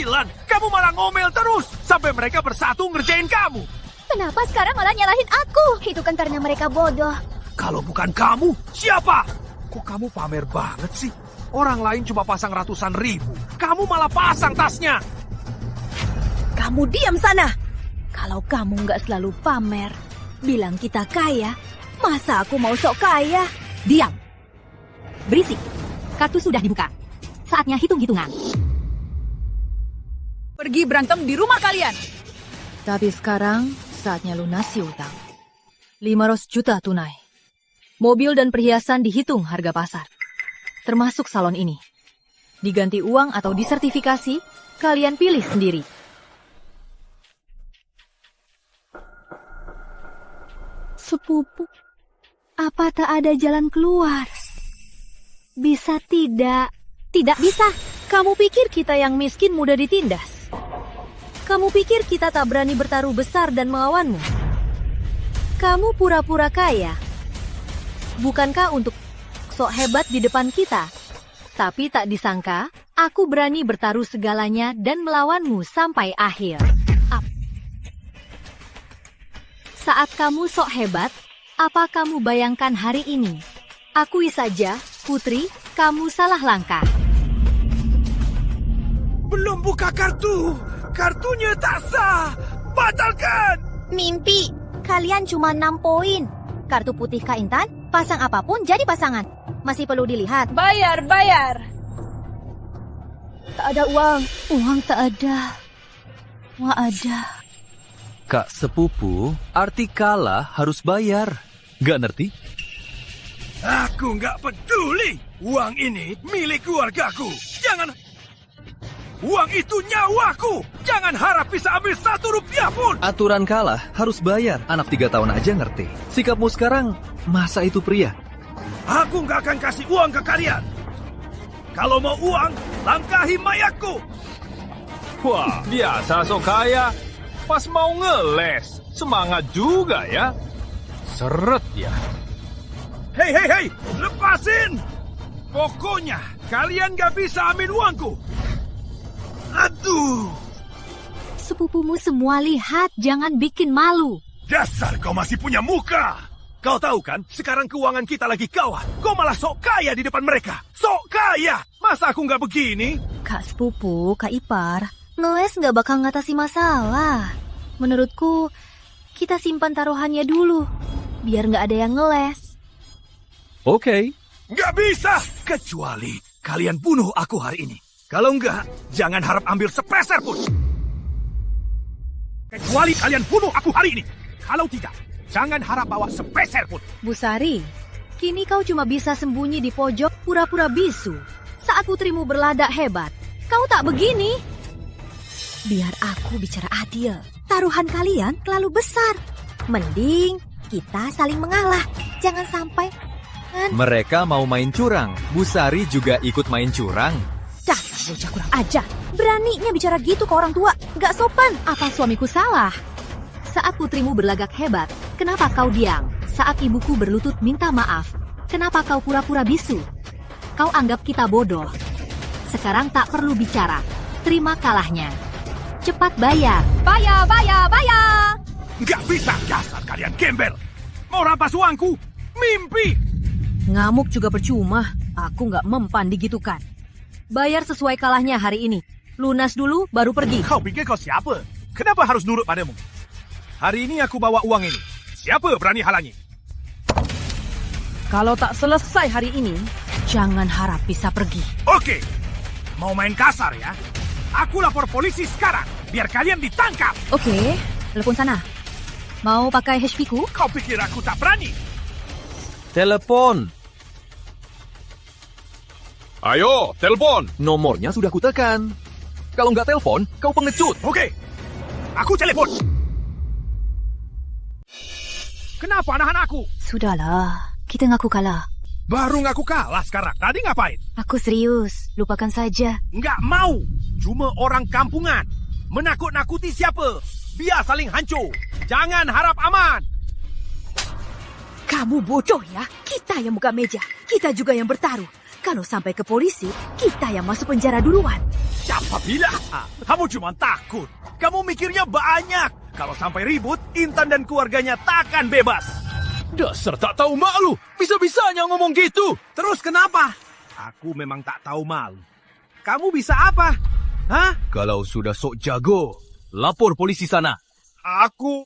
Kamu malah ngomel terus. Sampai mereka bersatu ngerjain kamu. Kenapa sekarang malah nyalahin aku? Itu kan karena mereka bodoh. Kalau bukan kamu, siapa? Kok kamu pamer banget sih? Orang lain cuma pasang ratusan ribu. Kamu malah pasang tasnya. Kamu diam sana. Kalau kamu nggak selalu pamer, bilang kita kaya, masa aku mau sok kaya? Diam. Berisik. Kartu sudah dibuka. Saatnya hitung-hitungan. Pergi berantem di rumah kalian. Tapi sekarang saatnya lunasi utang. 500 juta tunai. Mobil dan perhiasan dihitung harga pasar. Termasuk salon ini. Diganti uang atau disertifikasi, kalian pilih sendiri. Sepupu, apa tak ada jalan keluar? Bisa tidak? Tidak bisa. Kamu pikir kita yang miskin mudah ditindas? Kamu pikir kita tak berani bertaruh besar dan melawanmu? Kamu pura-pura kaya. Bukankah untuk sok hebat di depan kita? Tapi tak disangka, aku berani bertaruh segalanya dan melawanmu sampai akhir. Saat kamu sok hebat, apa kamu bayangkan hari ini? Akui saja, Putri, kamu salah langkah. Belum buka kartu. Kartunya tak sah. Batalkan. Mimpi, kalian cuma 6 poin. Kartu putih Kak Intan, pasang apapun jadi pasangan. Masih perlu dilihat. Bayar. Tak ada uang. Uang tak ada. Wah ada. Kak sepupu, arti kalah harus bayar. Gak ngerti? Aku nggak peduli. Uang ini milik keluargaku. Uang itu nyawaku. Jangan harap bisa ambil 1 rupiah pun. Aturan kalah harus bayar. Anak 3 tahun aja ngerti. Sikapmu sekarang, masa itu pria? Aku nggak akan kasih uang ke kalian. Kalau mau uang, langkahi mayatku. Wah, biasa sok kaya. Pas mau ngeles, semangat juga ya. Seret ya. Hei, lepasin. Pokoknya, kalian nggak bisa ambil uangku. Aduh. Sepupumu semua lihat, jangan bikin malu. Dasar kau masih punya muka. Kau tahu kan, sekarang keuangan kita lagi gawat. Kau malah sok kaya di depan mereka. Sok kaya. Masa aku nggak begini? Kak sepupu, Kak ipar, ngeles nggak bakal ngatasi masalah. Menurutku, kita simpan taruhannya dulu, biar nggak ada yang ngeles. Oke. Nggak bisa, kecuali kalian bunuh aku hari ini. Kalau enggak, jangan harap ambil sepeser pun. Kecuali kalian bunuh aku hari ini. Kalau tidak, jangan harap bawa sepeser pun. Bu Sari, kini kau cuma bisa sembunyi di pojok pura-pura bisu. Saat putrimu berladak hebat, kau tak begini. Biar aku bicara adil. Taruhan kalian terlalu besar. Mending kita saling mengalah. Jangan sampai... Mereka mau main curang. Bu Sari juga ikut main curang. Dah, bocah kurang ajar. Beraninya bicara gitu ke orang tua. Gak sopan. Apa suamiku salah? Saat putrimu berlagak hebat, kenapa kau diam? Saat ibuku berlutut minta maaf, kenapa kau pura-pura bisu? Kau anggap kita bodoh. Sekarang tak perlu bicara. Terima kalahnya. Cepat bayar. Bayar. Nggak bisa, dasar kalian gembel. Mau rampas uangku? Mimpi. Ngamuk juga percuma. Aku nggak mempan digitukan. Bayar sesuai kalahnya hari ini. Lunas dulu, baru pergi. Kau pikir kau siapa? Kenapa harus nurut padamu? Hari ini aku bawa uang ini. Siapa berani halangi? Kalau tak selesai hari ini, jangan harap bisa pergi. Oke. Mau main kasar ya? Aku lapor polisi sekarang, biar kalian ditangkap. Oke, telepon sana. Mau pakai HP ku? Kau pikir aku tak berani? Telepon. Ayo, telepon. Nomornya sudah kutekan. Kalau nggak telepon, kau pengecut. Oke, aku telepon. Kenapa nahan aku? Sudahlah, kita ngaku kalah. Baru ngaku kalah sekarang. Tadi ngapain? Aku serius, lupakan saja. Nggak mau. Cuma orang kampungan. Menakut-nakuti siapa? Biar saling hancur. Jangan harap aman. Kamu bodoh ya. Kita yang buka meja. Kita juga yang bertaruh. Kalau sampai ke polisi, kita yang masuk penjara duluan. Siapa bilang? Kamu cuma takut. Kamu mikirnya banyak. Kalau sampai ribut, Intan dan keluarganya takkan bebas. Dasar tak tahu malu. Bisa-bisanya ngomong gitu. Terus kenapa? Aku memang tak tahu malu. Kamu bisa apa? Hah? Kalau sudah sok jago, lapor polisi sana. Aku...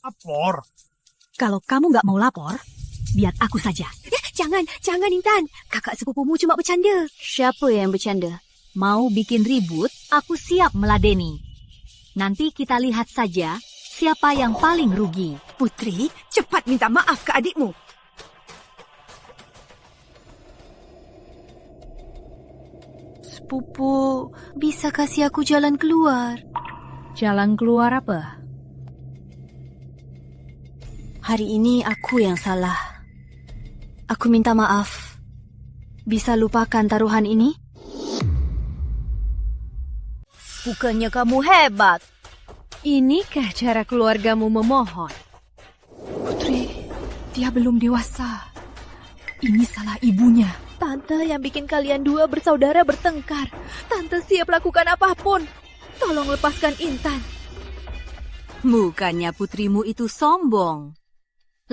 lapor? Kalau kamu nggak mau lapor, biar aku saja. Jangan Intan. Kakak sepupumu cuma bercanda. Siapa yang bercanda? Mau bikin ribut, aku siap meladeni. Nanti kita lihat saja siapa yang paling rugi. Putri, cepat minta maaf ke adikmu. Sepupu, bisa kasih aku jalan keluar? Jalan keluar apa? Hari ini aku yang salah. Aku minta maaf. Bisa lupakan taruhan ini? Bukannya kamu hebat. Inikah cara keluargamu memohon? Putri, dia belum dewasa. Ini salah ibunya. Tante yang bikin kalian dua bersaudara bertengkar. Tante siap lakukan apapun. Tolong lepaskan Intan. Bukannya putrimu itu sombong.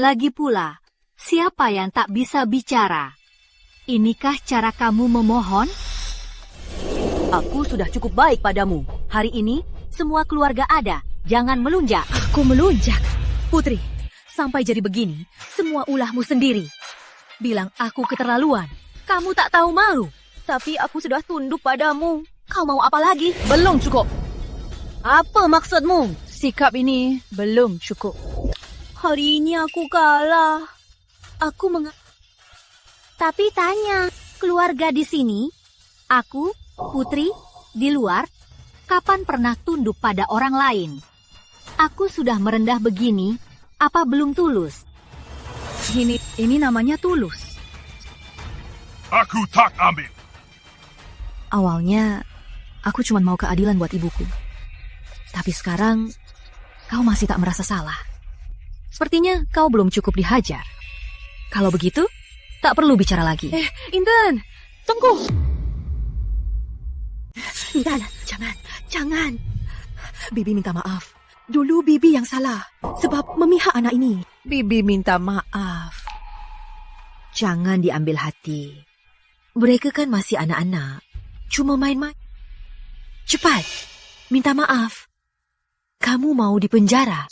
Lagi pula, siapa yang tak bisa bicara? Inikah cara kamu memohon? Aku sudah cukup baik padamu. Hari ini, semua keluarga ada. Jangan melunjak. Aku melunjak. Putri, sampai jadi begini, semua ulahmu sendiri. Bilang aku keterlaluan. Kamu tak tahu malu. Tapi aku sudah tunduk padamu. Kau mau apa lagi? Belum cukup. Apa maksudmu? Sikap ini belum cukup. Hari ini aku kalah. Tapi tanya, keluarga di sini, aku, Putri, di luar, Kapan pernah tunduk pada orang lain? Aku sudah merendah begini, apa belum tulus? Ini namanya tulus. Aku tak ambil. Awalnya, aku cuma mau keadilan buat ibuku. Tapi sekarang, kau masih tak merasa salah. Sepertinya kau belum cukup dihajar. Kalau begitu, tak perlu bicara lagi. Intan, tunggu. Intan, jangan. Bibi minta maaf. Dulu Bibi yang salah, sebab memihak anak ini. Bibi minta maaf. Jangan diambil hati. Mereka kan masih anak-anak. Cuma main-main. Cepat, minta maaf. Kamu mau dipenjara.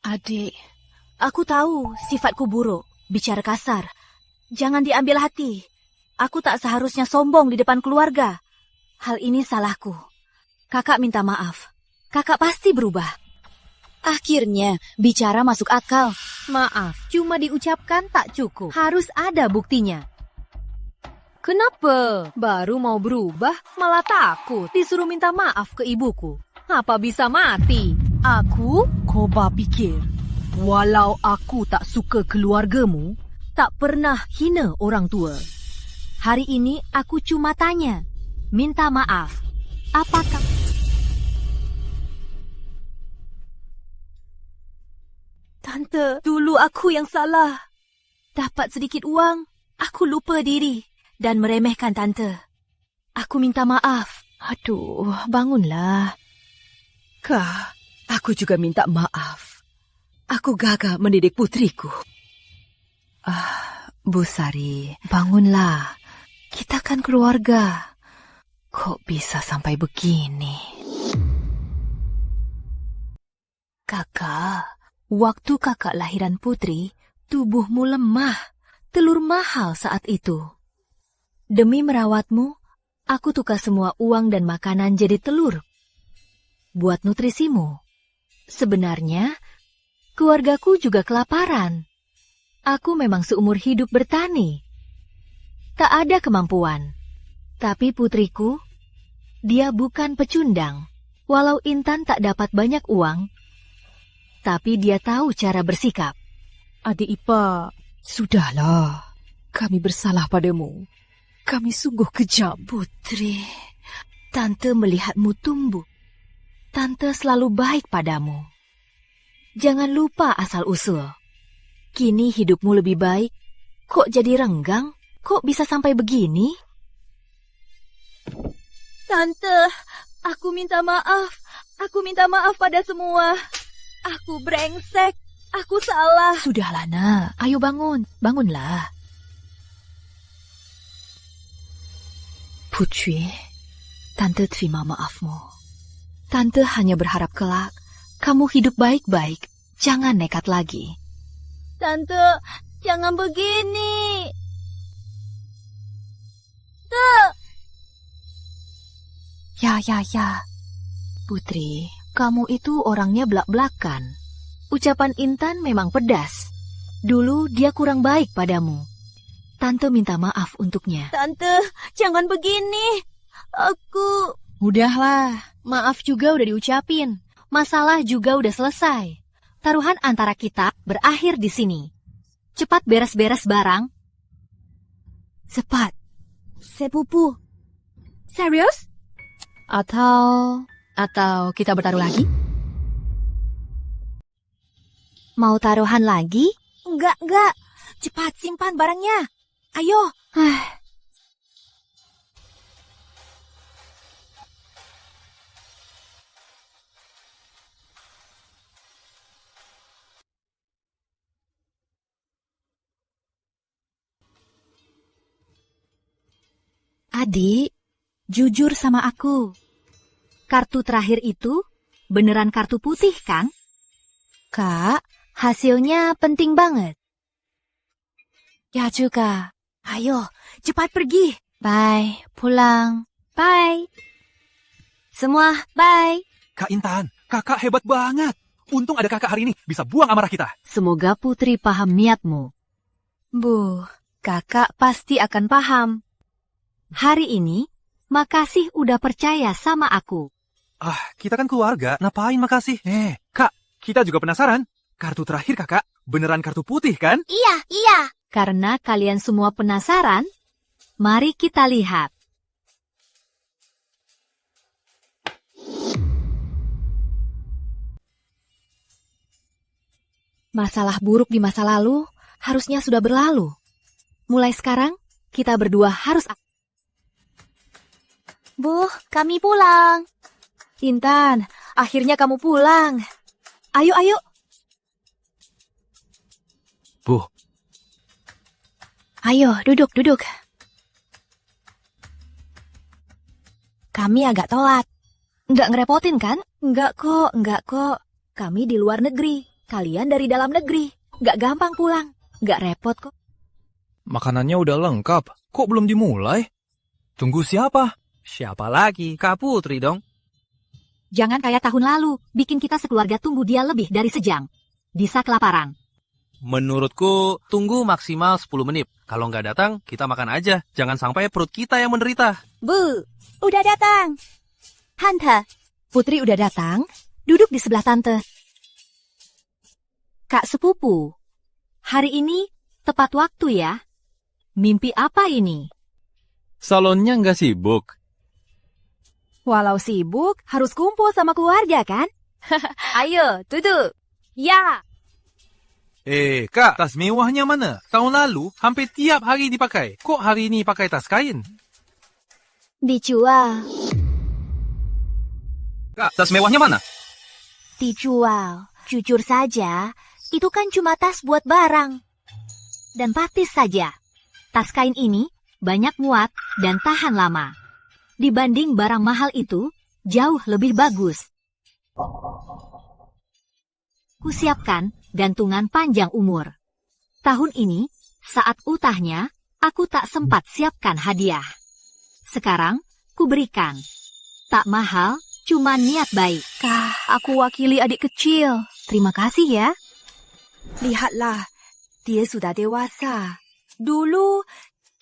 Adik, aku tahu sifatku buruk, bicara kasar. Jangan diambil hati. Aku tak seharusnya sombong di depan keluarga. Hal ini salahku. Kakak minta maaf. Kakak pasti berubah. Akhirnya, bicara masuk akal. Maaf, cuma diucapkan tak cukup. Harus ada buktinya. Kenapa? Baru mau berubah, malah takut. Disuruh minta maaf ke ibuku. Apa bisa mati? Aku? Koba pikir, walau aku tak suka keluargamu, tak pernah hina orang tua. Hari ini aku cuma tanya, minta maaf. Apakah... Tante, dulu aku yang salah. Dapat sedikit uang, aku lupa diri dan meremehkan tante. Aku minta maaf. Aduh, bangunlah. Kak, aku juga minta maaf. Aku gagal mendidik putriku. Bu Sari, bangunlah. Kita kan keluarga. Kok bisa sampai begini? Kakak, waktu kakak lahiran putri, tubuhmu lemah. Telur mahal saat itu. Demi merawatmu, aku tukar semua uang dan makanan jadi telur. Buat nutrisimu. Sebenarnya, keluargaku juga kelaparan. Aku memang seumur hidup bertani. Tak ada kemampuan. Tapi putriku, dia bukan pecundang. Walau Intan tak dapat banyak uang, tapi dia tahu cara bersikap. Adik Ipa, sudahlah. Kami bersalah padamu. Kami sungguh kejam. Putri, Tante melihatmu tumbuh. Tante selalu baik padamu. Jangan lupa asal-usul. Kini hidupmu lebih baik. Kok jadi renggang? Kok bisa sampai begini? Tante, aku minta maaf. Aku minta maaf pada semua. Aku brengsek. Aku salah. Sudahlah, nak. Ayo bangun. Bangunlah. Putri, Tante terima maafmu. Tante hanya berharap kelak kamu hidup baik-baik. Jangan nekat lagi. Tante, jangan begini. Ya. Putri, kamu itu orangnya belak-belakan. Ucapan Intan memang pedas. Dulu dia kurang baik padamu. Tante minta maaf untuknya. Tante, jangan begini. Aku... Udahlah, maaf juga udah diucapin. Masalah juga udah selesai. Taruhan antara kita berakhir di sini. Cepat beres-beres barang. Cepat. Sepupu, Serius? Atau kita bertaruh lagi? Mau taruhan lagi? Enggak. Cepat simpan barangnya. Ayo. Adik, jujur sama aku. Kartu terakhir itu beneran kartu putih, kan? Kak, hasilnya penting banget. Ya juga. Ayo, cepat pergi. Bye, pulang. Bye. Semua, bye. Kak Intan, kakak hebat banget. Untung ada kakak hari ini, bisa buang amarah kita. Semoga Putri paham niatmu. Bu, kakak pasti akan paham. Hari ini, makasih udah percaya sama aku. Kita kan keluarga, ngapain makasih? Kak, kita juga penasaran. Kartu terakhir kakak, beneran kartu putih kan? Iya. Karena kalian semua penasaran, mari kita lihat. Masalah buruk di masa lalu harusnya sudah berlalu. Mulai sekarang, kita berdua harus... Bu, kami pulang. Intan, akhirnya kamu pulang. Ayo. Bu. Ayo, duduk. Kami agak telat. Nggak ngerepotin kan? Enggak kok. Kami di luar negeri. Kalian dari dalam negeri. Nggak gampang pulang. Nggak repot kok. Makanannya udah lengkap. Kok belum dimulai? Tunggu siapa? Siapa lagi? Kak Putri dong. Jangan kayak tahun lalu, bikin kita sekeluarga tunggu dia lebih dari sejam. Bisa kelaparan. Menurutku, tunggu maksimal 10 menit. Kalau nggak datang, kita makan aja. Jangan sampai perut kita yang menderita. Bu, udah datang. Tante. Putri udah datang, duduk di sebelah tante. Kak sepupu, hari ini tepat waktu ya. Mimpi apa ini? Salonnya nggak sibuk. Walau sibuk, harus kumpul sama keluarga kan? Ayo, duduk. Ya. Kak, tas mewahnya mana? Tahun lalu, hampir tiap hari dipakai. Kok hari ini pakai tas kain? Dijual. Kak, tas mewahnya mana? Dijual. Jujur saja, itu kan cuma tas buat barang. Dan praktis saja. Tas kain ini banyak muat dan tahan lama. Dibanding barang mahal itu, jauh lebih bagus. Kusiapkan gantungan panjang umur. Tahun ini, saat utahnya, aku tak sempat siapkan hadiah. Sekarang, kuberikan. Tak mahal, cuma niat baik. Kak, aku wakili adik kecil. Terima kasih ya. Lihatlah, dia sudah dewasa. Dulu,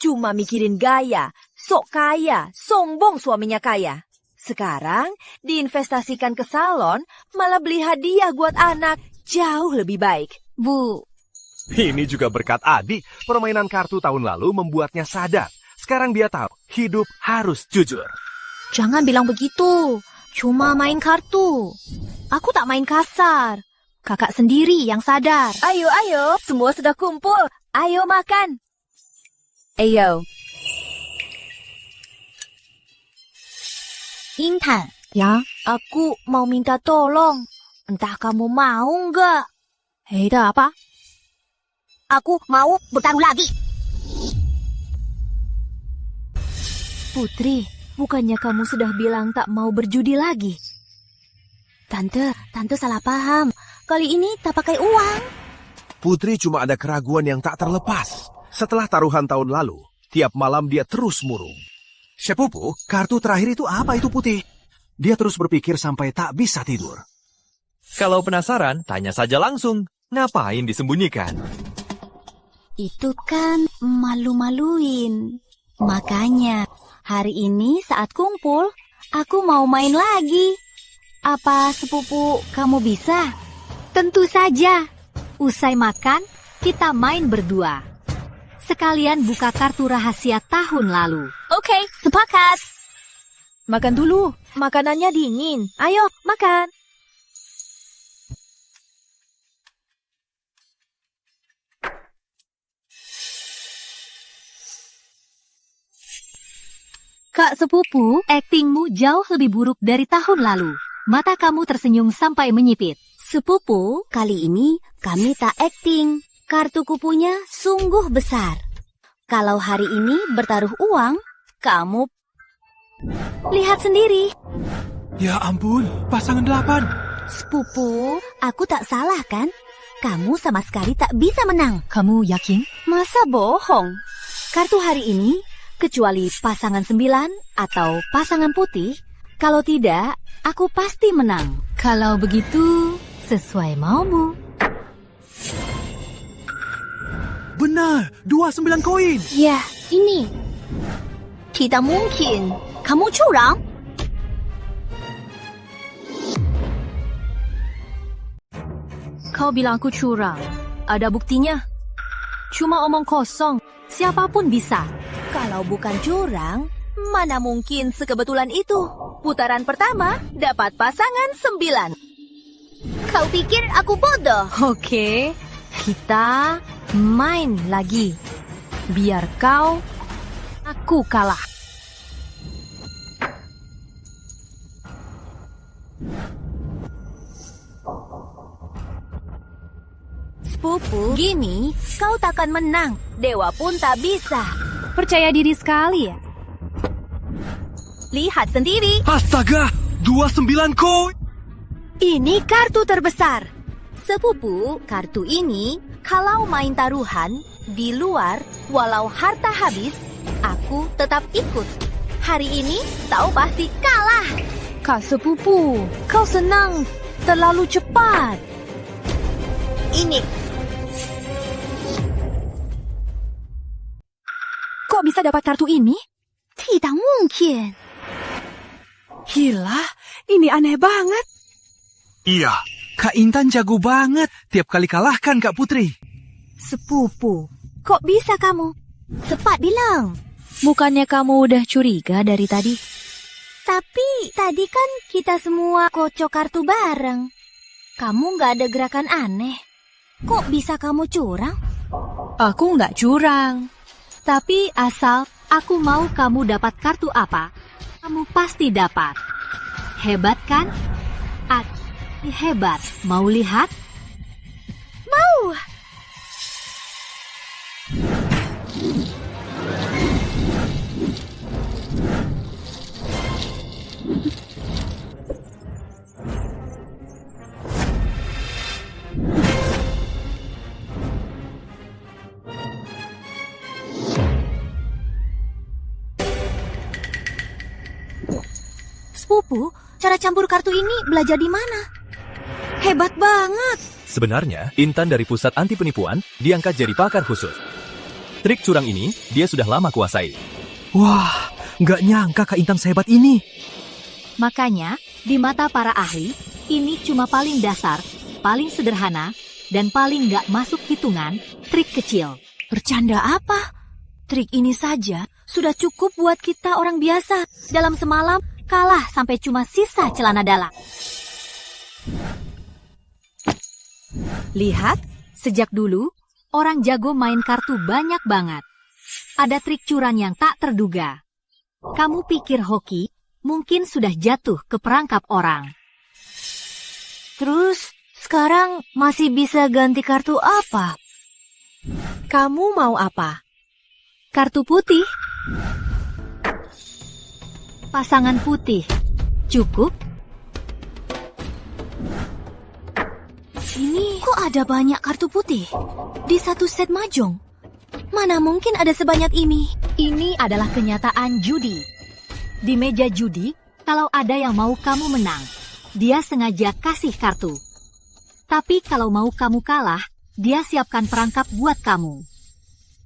cuma mikirin gaya, sok kaya, sombong suaminya kaya. Sekarang, diinvestasikan ke salon, malah beli hadiah buat anak, jauh lebih baik. Bu. Ini juga berkat Adi, permainan kartu tahun lalu membuatnya sadar. Sekarang dia tahu, hidup harus jujur. Jangan bilang begitu, cuma main kartu. Aku tak main kasar. Kakak sendiri yang sadar. Ayo, semua sudah kumpul. Ayo makan. Ayo. Intan, ya, aku mau minta tolong. Entah kamu mau nggak? Ada apa? Aku mau bertaruh lagi. Putri, bukannya kamu sudah bilang tak mau berjudi lagi? Tante salah paham. Kali ini tak pakai uang. Putri cuma ada keraguan yang tak terlepas. Setelah taruhan tahun lalu, tiap malam dia terus murung. Sepupu, kartu terakhir itu apa itu Putih? Dia terus berpikir sampai tak bisa tidur. Kalau penasaran, tanya saja langsung. Ngapain disembunyikan? Itu kan malu-maluin. Makanya, hari ini saat kumpul, aku mau main lagi. Apa sepupu kamu bisa? Tentu saja. Usai makan, kita main berdua. Sekalian buka kartu rahasia tahun lalu. Oke, sepakat. Makan dulu, makanannya dingin. Ayo, makan. Kak sepupu, aktingmu jauh lebih buruk dari tahun lalu. Mata kamu tersenyum sampai menyipit. Sepupu, kali ini kami tak akting. Kartu kupunya sungguh besar. Kalau hari ini bertaruh uang, kamu lihat sendiri. Ya ampun, pasangan 8. Sepupu, aku tak salah kan? Kamu sama sekali tak bisa menang. Kamu yakin? Masa bohong? Kartu hari ini, kecuali pasangan 9 atau pasangan putih, kalau tidak, aku pasti menang. Kalau begitu, sesuai maumu. Benar, 29 koin. Ya, ini. Tidak mungkin. Kamu curang? Kau bilang aku curang. Ada buktinya? Cuma omong kosong. Siapapun bisa. Kalau bukan curang, mana mungkin sekebetulan itu. Putaran pertama dapat pasangan 9. Kau pikir aku bodoh? Oke, kita main lagi. Biar aku kalah. Sepupu, gini kau takkan menang. Dewa pun tak bisa. Percaya diri sekali ya. Lihat sendiri. Astaga, 29 koin. Ini kartu terbesar. Sepupu, kartu ini kalau main taruhan di luar, walau harta habis, aku tetap ikut. Hari ini kau pasti kalah. Kak sepupu, kau senang terlalu cepat. Ini. Kok bisa dapat kartu ini? Tidak mungkin. Gila, ini aneh banget. Iya, Kak Intan jago banget. Tiap kali kalahkan Kak Putri. Sepupu, kok bisa kamu? Cepat bilang. Bukannya kamu udah curiga dari tadi? Tapi tadi kan kita semua kocok kartu bareng. Kamu nggak ada gerakan aneh. Kok bisa kamu curang? Aku nggak curang. Tapi asal aku mau kamu dapat kartu apa, kamu pasti dapat. Hebat kan? Hebat. Mau lihat? Mau. Sepupu, cara campur kartu ini belajar di mana? Hebat banget. Sebenarnya, Intan dari Pusat Anti Penipuan diangkat jadi pakar khusus. Trik curang ini dia sudah lama kuasai. Wah, nggak nyangka Kak Intan sehebat ini. Makanya, di mata para ahli, ini cuma paling dasar, paling sederhana, dan paling nggak masuk hitungan trik kecil. Bercanda apa? Trik ini saja sudah cukup buat kita orang biasa. Dalam semalam, kalah sampai cuma sisa celana dalam. Lihat, sejak dulu, orang jago main kartu banyak banget. Ada trik curang yang tak terduga. Kamu pikir hoki mungkin sudah jatuh ke perangkap orang. Terus, sekarang masih bisa ganti kartu apa? Kamu mau apa? Kartu putih. Pasangan putih. Cukup? Ini kok ada banyak kartu putih di satu set mahjong? Mana mungkin ada sebanyak ini? Ini adalah kenyataan judi. Di meja judi, kalau ada yang mau kamu menang, dia sengaja kasih kartu. Tapi kalau mau kamu kalah, dia siapkan perangkap buat kamu.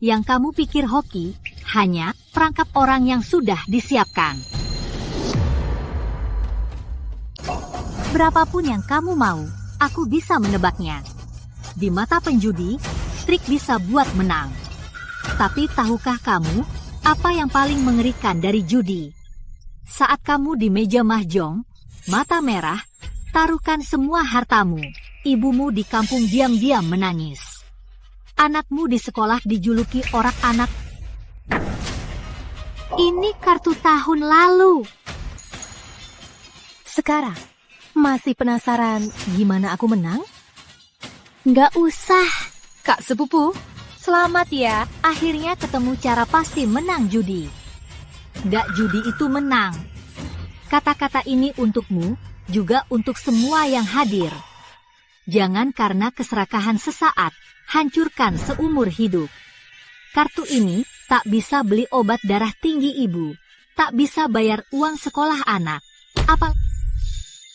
Yang kamu pikir hoki, hanya perangkap orang yang sudah disiapkan. Berapapun yang kamu mau, aku bisa menebaknya. Di mata penjudi, trik bisa buat menang. Tapi tahukah kamu apa yang paling mengerikan dari judi? Saat kamu di meja mahjong, mata merah, taruhkan semua hartamu. Ibumu di kampung diam-diam menangis. Anakmu di sekolah dijuluki orang anak. Ini kartu tahun lalu. Sekarang, masih penasaran gimana aku menang? Nggak usah. Kak sepupu, selamat ya. Akhirnya ketemu cara pasti menang judi. Nggak judi itu menang. Kata-kata ini untukmu, juga untuk semua yang hadir. Jangan karena keserakahan sesaat, hancurkan seumur hidup. Kartu ini tak bisa beli obat darah tinggi ibu, tak bisa bayar uang sekolah anak. Apa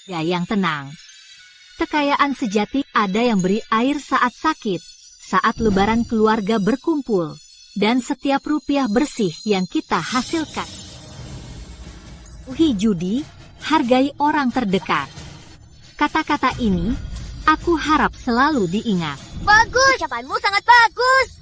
ya yang tenang? Kekayaan sejati ada yang beri air saat sakit, saat lebaran keluarga berkumpul, dan setiap rupiah bersih yang kita hasilkan. Jauhi judi, hargai orang terdekat. Kata-kata ini, aku harap selalu diingat. Bagus! Ucapanmu sangat bagus!